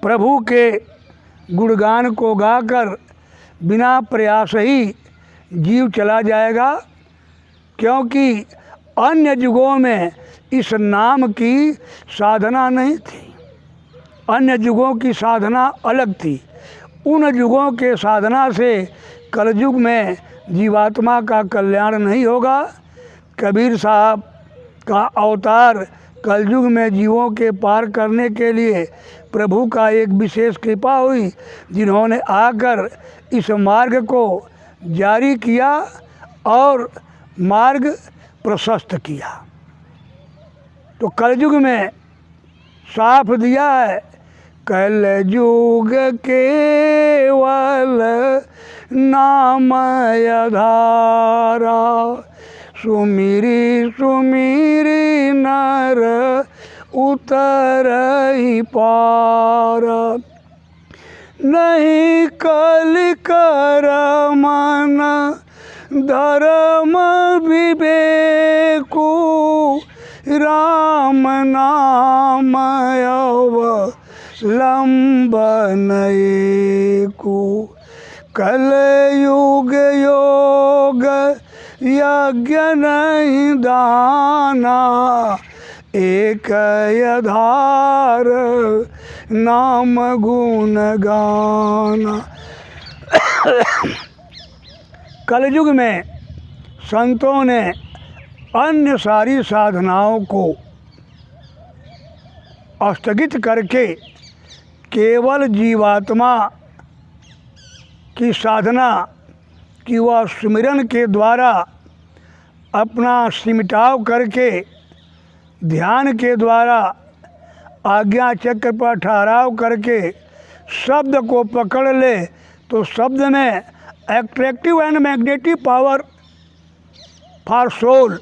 प्रभु के गुणगान को गाकर बिना प्रयास ही जीव चला जाएगा, क्योंकि अन्य युगों में इस नाम की साधना नहीं थी। अन्य युगों की साधना अलग थी। उन युगों के साधना से कलयुग में जीवात्मा का कल्याण नहीं होगा। कबीर साहब का अवतार कलयुग में जीवों के पार करने के लिए प्रभु का एक विशेष कृपा हुई, जिन्होंने आकर इस मार्ग को जारी किया और मार्ग प्रशस्त किया। तो कलयुग में साफ दिया है, कलयुग केवल नाम आधारा, सुमिरी सुमिरी नर उतर ही पारा, नहीं कल कर मन धर्म विवेकु, राम नाम अवलंबन को, कलयुग योग यज्ञ नहीं दाना, एक आधार नाम गुण गाना। कलयुग में संतों ने अन्य सारी साधनाओं को स्थगित करके केवल जीवात्मा की साधना कि वह सुमिरन के द्वारा अपना सिमटाव करके ध्यान के द्वारा आज्ञा चक्र पर ठहराव करके शब्द को पकड़ ले, तो शब्द में attractive and magnetic power for soul,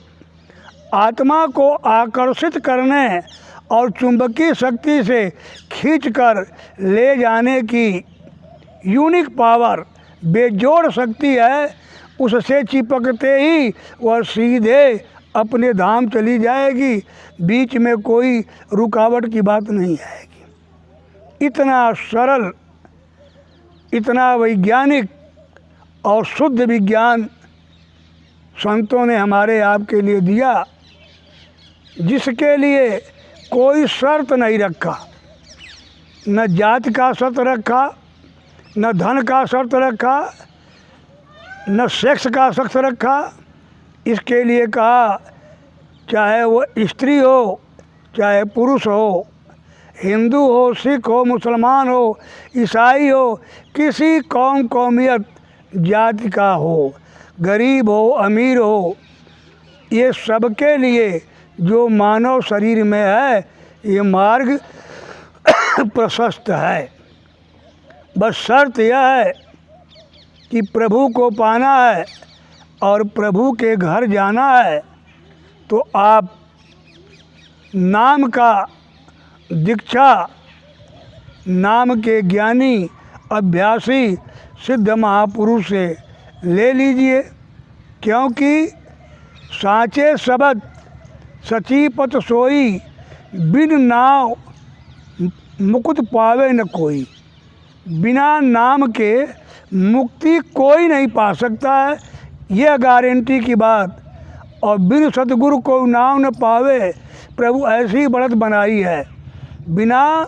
आत्मा को आकर्षित करने और चुंबकीय शक्ति से खींचकर ले जाने की यूनिक पावर, बेजोड़ शक्ति है। उससे चिपकते ही वह सीधे अपने धाम चली जाएगी, बीच में कोई रुकावट की बात नहीं आएगी। इतना सरल, इतना वैज्ञानिक और शुद्ध विज्ञान संतों ने हमारे आपके लिए दिया, जिसके लिए कोई शर्त नहीं रखा, न जाति का शर्त रखा, न धन का शर्त रखा, न सेक्स का शर्त रखा। इसके लिए कहा चाहे वो स्त्री हो, चाहे पुरुष हो, हिंदू हो, सिख हो, मुसलमान हो, ईसाई हो, किसी कौम कौमियत जाति का हो, गरीब हो, अमीर हो, ये सबके लिए जो मानव शरीर में है ये मार्ग प्रशस्त है। बस शर्त यह है कि प्रभु को पाना है और प्रभु के घर जाना है, तो आप नाम का दीक्षा नाम के ज्ञानी अभ्यासी सिद्ध महापुरुष से ले लीजिए, क्योंकि साँचे शब्द सची पत सोई, बिन नाव मुकुट पावे न कोई। बिना नाम के मुक्ति कोई नहीं पा सकता है, यह गारंटी की बात। और बिन सतगुरु को नाम न पावे, प्रभु ऐसी बढ़त बनाई है। बिना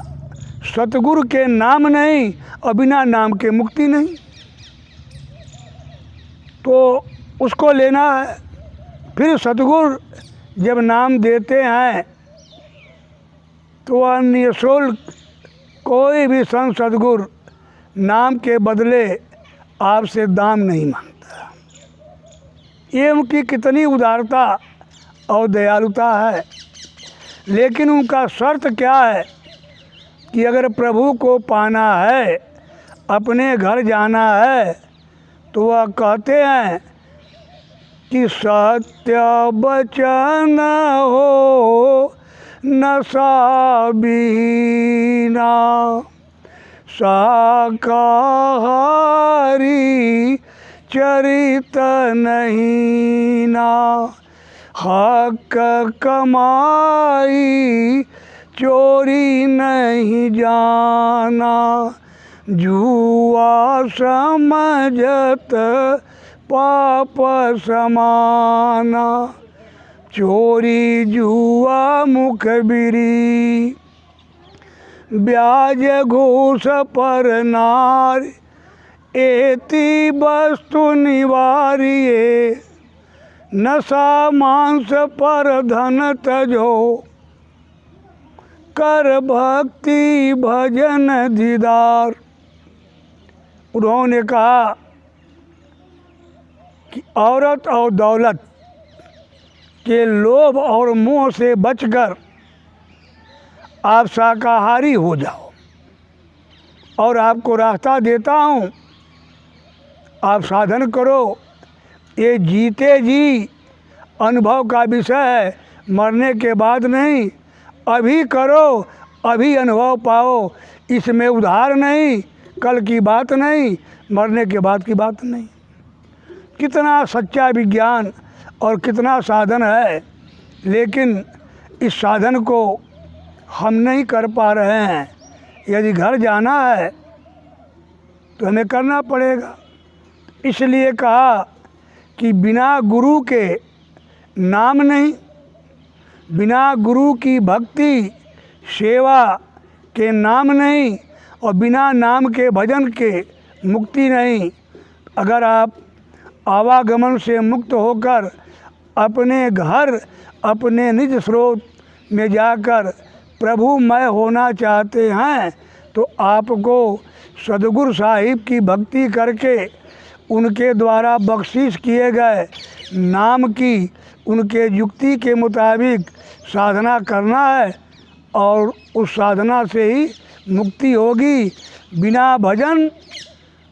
सतगुरु के नाम नहीं और बिना नाम के मुक्ति नहीं, तो उसको लेना है। फिर सतगुरु जब नाम देते हैं तो वह निःशुल्क कोई भी संत सतगुरु नाम के बदले आपसे दाम नहीं मांगता। ये उनकी कितनी उदारता और दयालुता है। लेकिन उनका शर्त क्या है कि अगर प्रभु को पाना है, अपने घर जाना है, तो वह कहते हैं कि सत्य वचन हो न साबीना, शाकाहारी चरित नहीं ना, हक कमाई चोरी नहीं जाना, जुआ समझत पाप समाना। चोरी जुआ मुखबिरी, ब्याज घूस पर नार, एति वस्तु निवारिये। नशा मांस पर धन तजो, कर भक्ति भजन दीदार। उन्होंने कहा कि औरत और दौलत के लोभ और मोह से बचकर आप शाकाहारी हो जाओ, और आपको रास्ता देता हूँ, आप साधन करो। ये जीते जी अनुभव का विषय है, मरने के बाद नहीं। अभी करो, अभी अनुभव पाओ। इसमें उधार नहीं, कल की बात नहीं, मरने के बाद की बात नहीं। कितना सच्चा विज्ञान और कितना साधन है, लेकिन इस साधन को हम नहीं कर पा रहे हैं। यदि घर जाना है तो हमें करना पड़ेगा। इसलिए कहा कि बिना गुरु के नाम नहीं, बिना गुरु की भक्ति सेवा के नाम नहीं, और बिना नाम के भजन के मुक्ति नहीं। अगर आप आवागमन से मुक्त होकर अपने घर, अपने निज स्रोत में जाकर प्रभुमय होना चाहते हैं, तो आपको सदगुरु साहिब की भक्ति करके उनके द्वारा बख्शिश किए गए नाम की, उनके युक्ति के मुताबिक साधना करना है, और उस साधना से ही मुक्ति होगी। बिना भजन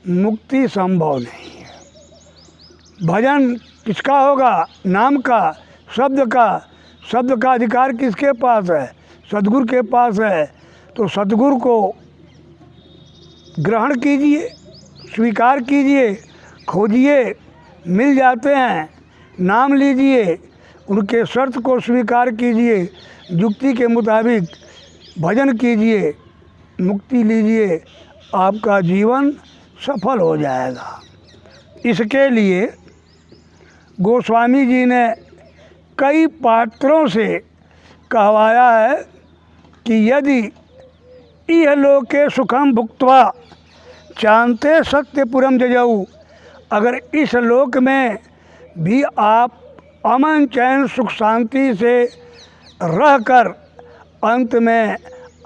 मुक्ति संभव नहीं है। भजन किसका होगा? नाम का, शब्द का। शब्द का अधिकार किसके पास है? सद्गुरु के पास है। तो सद्गुरु को ग्रहण कीजिए, स्वीकार कीजिए, खोजिए, मिल जाते हैं। नाम लीजिए, उनके शर्त को स्वीकार कीजिए, युक्ति के मुताबिक भजन कीजिए, मुक्ति लीजिए, आपका जीवन सफल हो जाएगा। इसके लिए गोस्वामी जी ने कई पात्रों से कहवाया है कि यदि इह लोके सुखम भुक्त्वा चांते सत्यपुरम जजऊ, अगर इस लोक में भी आप अमन चैन सुख शांति से रहकर अंत में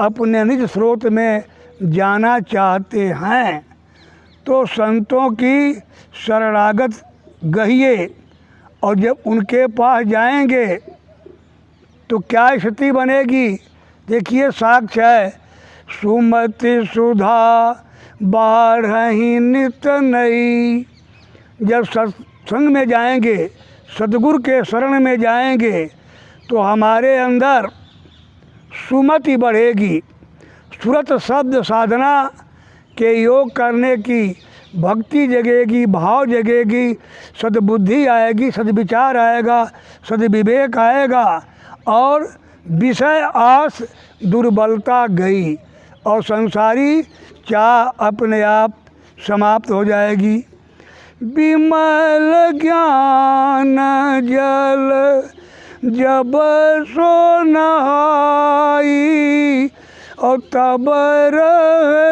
अपने निज स्रोत में जाना चाहते हैं, तो संतों की शरणागत गहिए, और जब उनके पास जाएंगे तो क्या स्थिति बनेगी? देखिए, साक्ष्य है, सुमति सुधा बाढ़ही नित नई। जब सत्संग में जाएंगे, सद्गुरु के शरण में जाएंगे, तो हमारे अंदर सुमति बढ़ेगी, सुरत शब्द साधना के योग करने की भक्ति जगेगी, भाव जगेगी, सद्बुद्धि आएगी, सद्विचार आएगा, सद्विवेक आएगा, और विषय आस दुर्बलता गई, और संसारी चाह अपने आप समाप्त हो जाएगी। विमल ज्ञान जल जब सो नहाई, और तब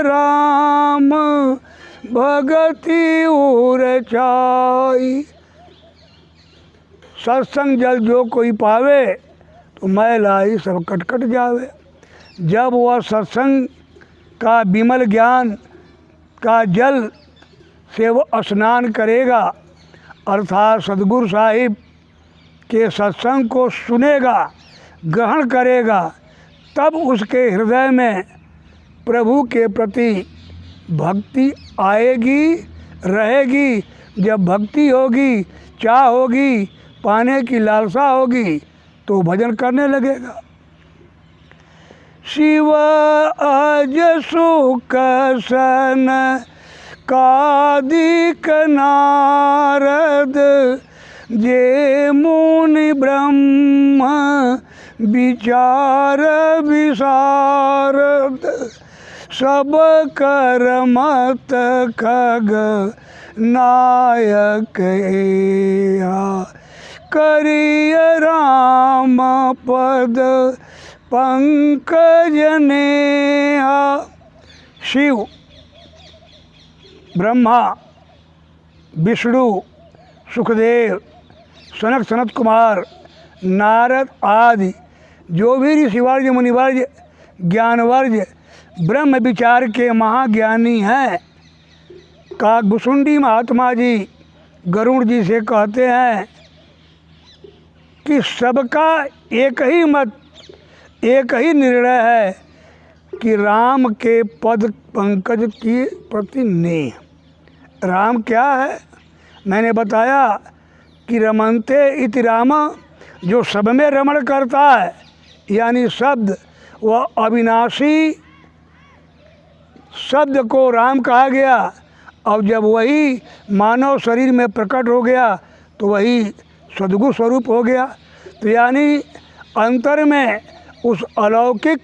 राम भगति उर चाई। सत्संग जल जो कोई पावे, तो मैल आई सब कट जावे। जब वह सत्संग का विमल ज्ञान का जल से वो स्नान करेगा, अर्थात सद्गुरु साहिब के सत्संग को सुनेगा, ग्रहण करेगा, तब उसके हृदय में प्रभु के प्रति भक्ति आएगी, रहेगी। जब भक्ति होगी, चाह होगी, पाने की लालसा होगी, तो भजन करने लगेगा। शिव अज सुख सन कादिक नारद, जे मुनि ब्रह्म विचार विशारद सब कर मत खग नायक एहा करिय राम पद पंकज नेहा। शिव, ब्रह्मा, विष्णु, सुखदेव, सनक सनत कुमार, नारद आदि जो भी ऋषिवर्य मुनिवर्य ज्ञानवर्य ब्रह्म विचार के महाज्ञानी हैं, काकभुसुंडी महात्मा जी गरुड़ जी से कहते हैं कि सबका एक ही मत, एक ही निर्णय है कि राम के पद पंकज की प्रति नेह। राम क्या है? मैंने बताया कि रमनते इति राम, जो सब में रमण करता है, यानी शब्द, वह अविनाशी शब्द को राम कहा गया। और जब वही मानव शरीर में प्रकट हो गया तो वही सद्गुरु स्वरूप हो गया। तो यानी अंतर में उस अलौकिक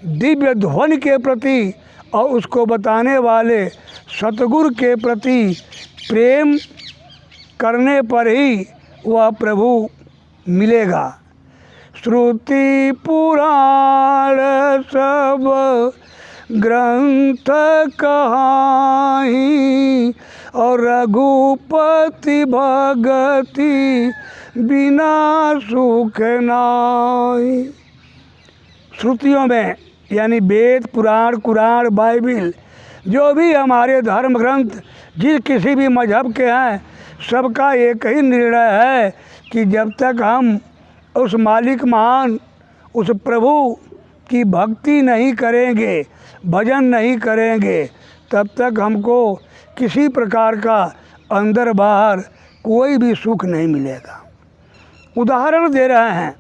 दिव्य ध्वनि के प्रति और उसको बताने वाले सतगुरु के प्रति प्रेम करने पर ही वह प्रभु मिलेगा। श्रुति पुराण सब ग्रंथ कहाई और रघुपति भगति बिना सुख नाई। श्रुतियों में यानी वेद, पुराण, कुरान, बाइबिल, जो भी हमारे धर्म ग्रंथ जिस किसी भी मजहब के हैं, सबका एक ही निर्णय है कि जब तक हम उस मालिक महान, उस प्रभु की भक्ति नहीं करेंगे, भजन नहीं करेंगे, तब तक हमको किसी प्रकार का अंदर बाहर कोई भी सुख नहीं मिलेगा। उदाहरण दे रहे हैं,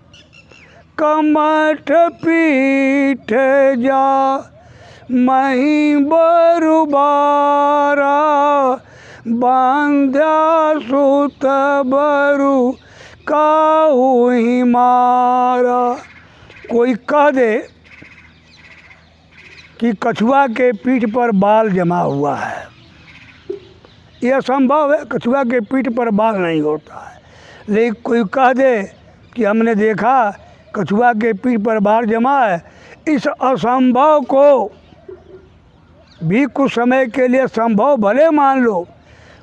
कमठ पीठ जा मही बरुबारा बांध्या सुत बरु काहू ही मारा। कोई कह दे कि कछुआ के पीठ पर बाल जमा हुआ है, यह संभव है, कछुआ के पीठ पर बाल नहीं होता है। लेकिन कोई कह दे कि हमने देखा कछुआ के पीठ पर बाल जमा है, इस असंभव को भी कुछ समय के लिए संभव भले मान लो।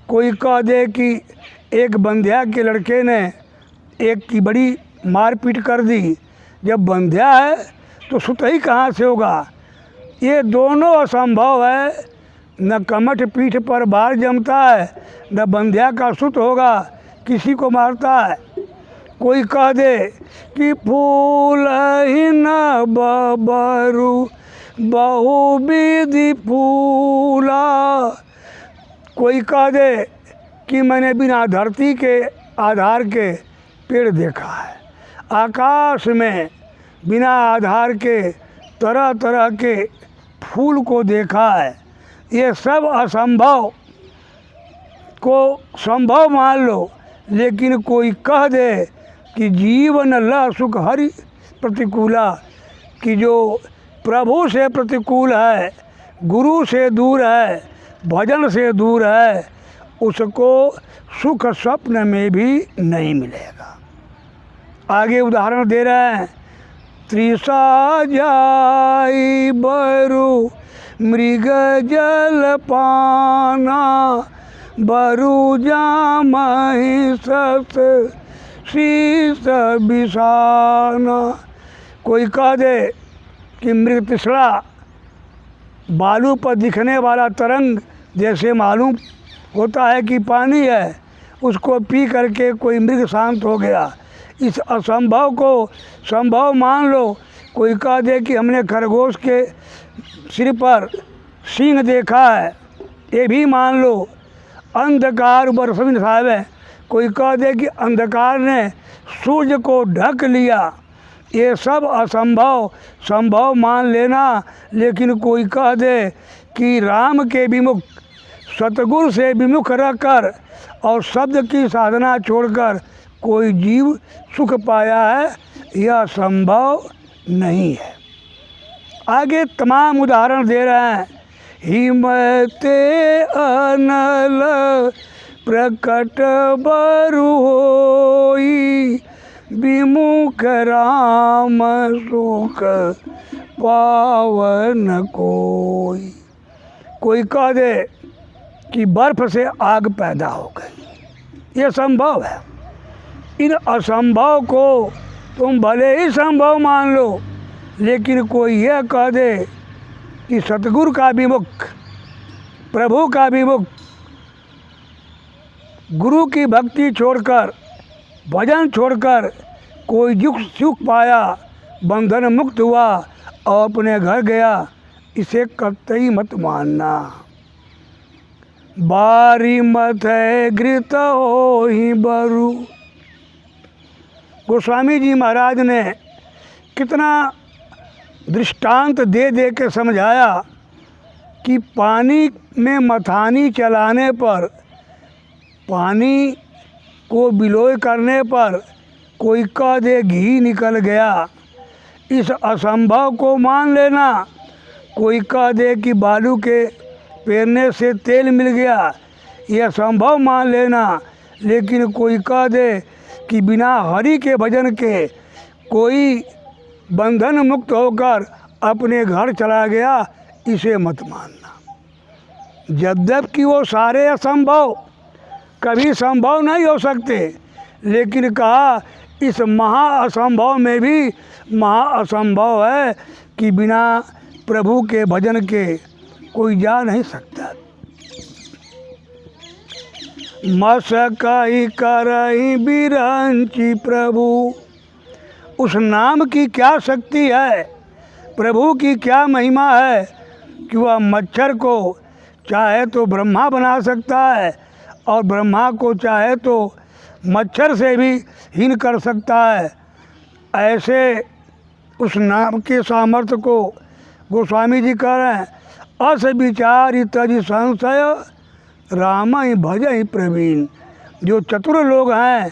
कोई कह दे कि एक बंध्या के लड़के ने एक की बड़ी मारपीट कर दी, जब बंध्या है तो सुत ही कहाँ से होगा। ये दोनों असंभव है, न कमठ पीठ पर बाल जमता है, न बंध्या का सुत होगा, किसी को मारता है। कोई कह दे कि फूल ही न बबरू बहुविधि फूला। कोई कह दे कि मैंने बिना धरती के आधार के पेड़ देखा है, आकाश में बिना आधार के तरह तरह के फूल को देखा है। ये सब असंभव को संभव मान लो। लेकिन कोई कह दे कि जीवन ल सुख हरि प्रतिकूला, कि जो प्रभु से प्रतिकूल है, गुरु से दूर है, भजन से दूर है, उसको सुख स्वप्न में भी नहीं मिलेगा। आगे उदाहरण दे रहे हैं, त्रिसा जाई बरु मृग जल पाना बरु जामहि सस शीस बिसाना। कोई कह दे कि मृग तिसरा बालू पर दिखने वाला तरंग जैसे मालूम होता है कि पानी है, उसको पी करके कोई मृग शांत हो गया। इस असंभव को संभव मान लो। कोई कह दे कि हमने खरगोश के सिर पर सींग देखा है, ये भी मान लो। अंधकार बरसबिन साहब है, कोई कह दे कि अंधकार ने सूर्य को ढक लिया, ये सब असंभव संभव मान लेना। लेकिन कोई कह दे कि राम के विमुख, सतगुरु से विमुख रहकर और शब्द की साधना छोड़कर कोई जीव सुख पाया है, यह संभव नहीं है। आगे तमाम उदाहरण दे रहे हैं। हिमते अनल प्रकट बरु होई, विमुख राम सुख पावन कोई। कोई कह दे कि बर्फ से आग पैदा हो गई, ये संभव है। इन असंभव को तुम भले ही संभव मान लो, लेकिन कोई यह कह दे कि सतगुरु का विमुख, प्रभु का विमुख, गुरु की भक्ति छोड़कर, भजन छोड़कर कोई सुख पाया, बंधन मुक्त हुआ और अपने घर गया, इसे कतई मत मानना। बारी मत है घृत हो ही बरु। गोस्वामी जी महाराज ने कितना दृष्टांत दे दे के समझाया कि पानी में मथानी चलाने पर, पानी को बिलोय करने पर कोई कह दे घी निकल गया, इस असंभव को मान लेना। कोई कह दे कि बालू के पेरने से तेल मिल गया, यह संभव मान लेना। लेकिन कोई कह दे कि बिना हरि के भजन के कोई बंधन मुक्त होकर अपने घर चला गया, इसे मत मानना। यद्यपि वो सारे असंभव कभी संभव नहीं हो सकते, लेकिन कहा इस महाअसंभव में भी महाअसंभव है कि बिना प्रभु के भजन के कोई जा नहीं सकता। मसकई करई बिरंची प्रभु, उस नाम की क्या शक्ति है, प्रभु की क्या महिमा है कि वह मच्छर को चाहे तो ब्रह्मा बना सकता है और ब्रह्मा को चाहे तो मच्छर से भी हीन कर सकता है। ऐसे उस नाम के सामर्थ्य को गोस्वामी जी कह रहे हैं, अस विचार तज संशय राम ही भज ही प्रवीण। जो चतुर लोग हैं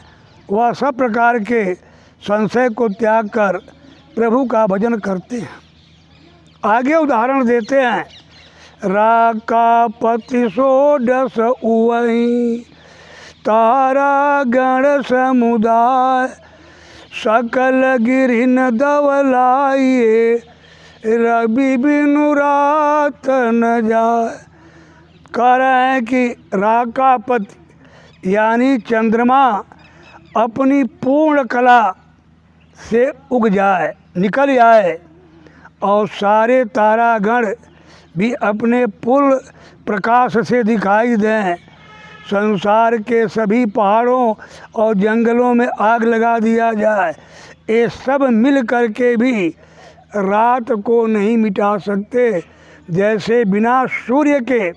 वह सब प्रकार के संशय को त्याग कर प्रभु का भजन करते हैं। आगे उदाहरण देते हैं। राका पति षोडश उवही, तारा गण समुदाय, सकल गिरिन दवलाइए, रवि बिनु रात न जाए। कह रहे हैं कि राकापति यानी चंद्रमा अपनी पूर्ण कला से उग जाए, निकल जाए और सारे तारागण भी अपने पूर्ण प्रकाश से दिखाई दें। संसार के सभी पहाड़ों और जंगलों में आग लगा दिया जाए, ये सब मिल करके भी रात को नहीं मिटा सकते। जैसे बिना सूर्य के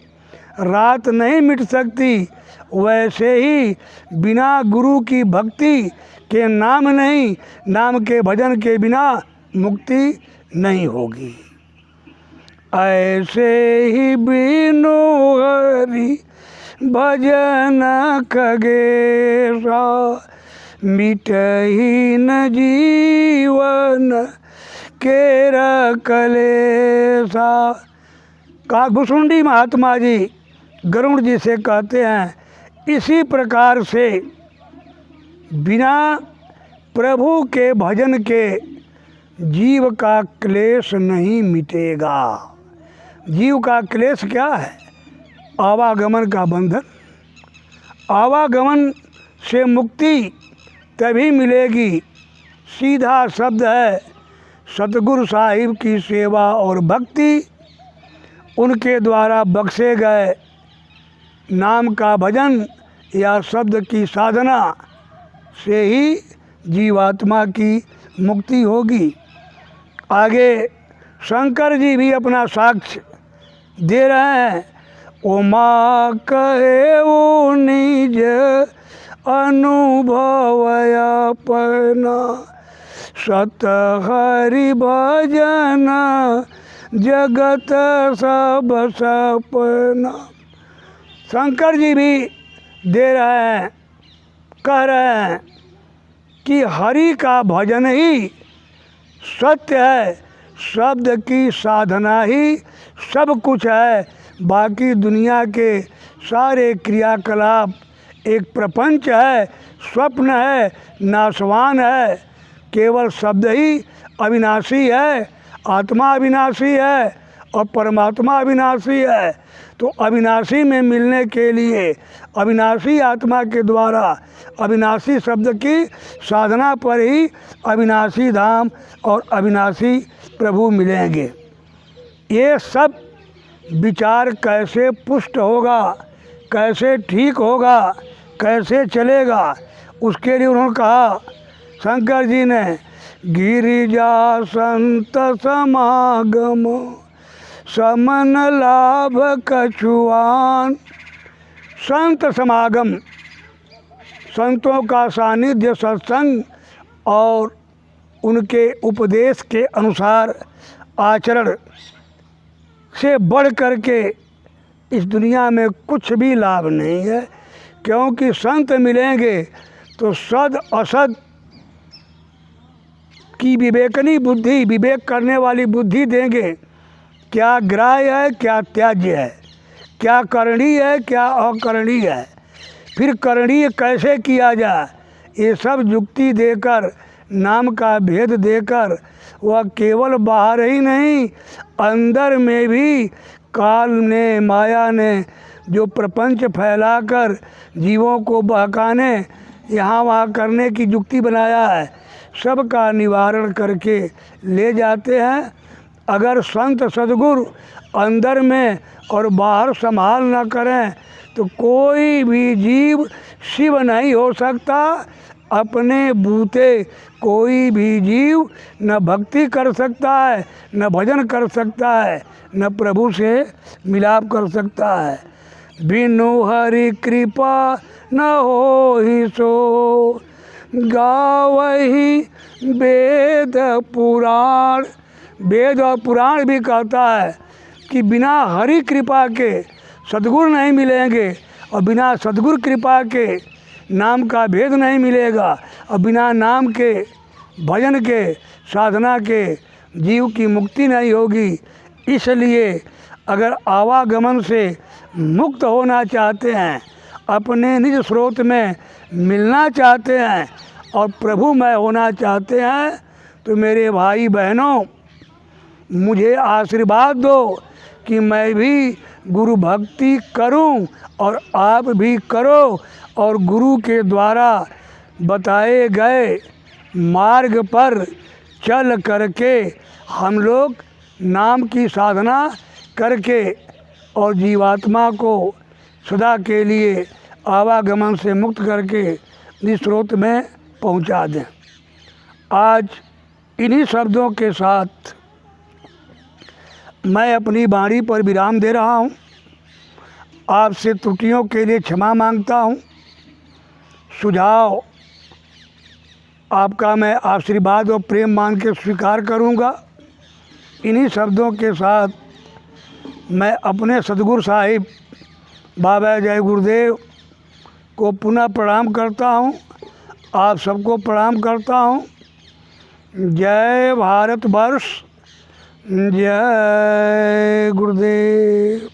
रात नहीं मिट सकती, वैसे ही बिना गुरु की भक्ति के नाम नहीं, नाम के भजन के बिना मुक्ति नहीं होगी। ऐसे ही बिनु हरि भजन खगेशा, मिटहि न जीवन केरा कलेसा। काकभुसुंडी महात्मा जी गरुड़ जी से कहते हैं, इसी प्रकार से बिना प्रभु के भजन के जीव का क्लेश नहीं मिटेगा। जीव का क्लेश क्या है? आवागमन का बंधन। आवागमन से मुक्ति तभी मिलेगी। सीधा शब्द है सतगुरु साहिब की सेवा और भक्ति, उनके द्वारा बख्शे गए नाम का भजन या शब्द की साधना से ही जीवात्मा की मुक्ति होगी। आगे शंकर जी भी अपना साक्ष्य दे रहे हैं। उमा कहे वो निज अनुभव अपना, सत हरि भजन जगत सब सपना। शंकर जी भी दे रहे हैं, कह रहे हैं कि हरि का भजन ही सत्य है, शब्द की साधना ही सब कुछ है। बाकी दुनिया के सारे क्रियाकलाप एक प्रपंच है, स्वप्न है, नाशवान है। केवल शब्द ही अविनाशी है, आत्मा अविनाशी है और परमात्मा अविनाशी है। तो अविनाशी में मिलने के लिए अविनाशी आत्मा के द्वारा अविनाशी शब्द की साधना पर ही अविनाशी धाम और अविनाशी प्रभु मिलेंगे। ये सब विचार कैसे पुष्ट होगा, कैसे ठीक होगा, कैसे चलेगा, उसके लिए उन्होंने कहा, शंकर जी ने, गिरिजा संत समागम समन लाभ कछुआन। संत समागम, संतों का सानिध्य, सत्संग और उनके उपदेश के अनुसार आचरण से बढ़ कर के इस दुनिया में कुछ भी लाभ नहीं है। क्योंकि संत मिलेंगे तो सद असद की विवेकनी बुद्धि, विवेक करने वाली बुद्धि देंगे। क्या ग्राह्य है, क्या त्याज्य है, क्या करणीय है, क्या अकरणीय है, फिर करणीय कैसे किया जाए, ये सब युक्ति देकर, नाम का भेद देकर, वह केवल बाहर ही नहीं अंदर में भी काल ने, माया ने जो प्रपंच फैलाकर जीवों को बहकाने, यहाँ वहाँ करने की युक्ति बनाया है, सब का निवारण करके ले जाते हैं। अगर संत सद्गुरु अंदर में और बाहर संभाल न करें तो कोई भी जीव शिव नहीं हो सकता। अपने बूते कोई भी जीव न भक्ति कर सकता है, न भजन कर सकता है, न प्रभु से मिलाप कर सकता है। बिनु हरि कृपा न हो ही सो, गावही वेद पुराण। वेद और पुराण भी कहता है कि बिना हरि कृपा के सद्गुरु नहीं मिलेंगे और बिना सद्गुरु कृपा के नाम का भेद नहीं मिलेगा और बिना नाम के, भजन के, साधना के जीव की मुक्ति नहीं होगी। इसलिए अगर आवागमन से मुक्त होना चाहते हैं, अपने निज स्रोत में मिलना चाहते हैं और प्रभुमय होना चाहते हैं, तो मेरे भाई बहनों, मुझे आशीर्वाद दो कि मैं भी गुरु भक्ति करूं और आप भी करो और गुरु के द्वारा बताए गए मार्ग पर चल करके हम लोग नाम की साधना करके और जीवात्मा को सदा के लिए आवागमन से मुक्त करके निज स्रोत में पहुंचा दें। आज इन्हीं शब्दों के साथ मैं अपनी वाणी पर विराम दे रहा हूँ। आपसे त्रुटियों के लिए क्षमा मांगता हूँ। सुझाव आपका मैं आशीर्वाद और प्रेम मान के स्वीकार करूँगा। इन्हीं शब्दों के साथ मैं अपने सद्गुरु साहिब बाबा जय गुरुदेव को पुनः प्रणाम करता हूँ। आप सबको प्रणाम करता हूँ। जय भारत वर्ष, जय गुरुदेव।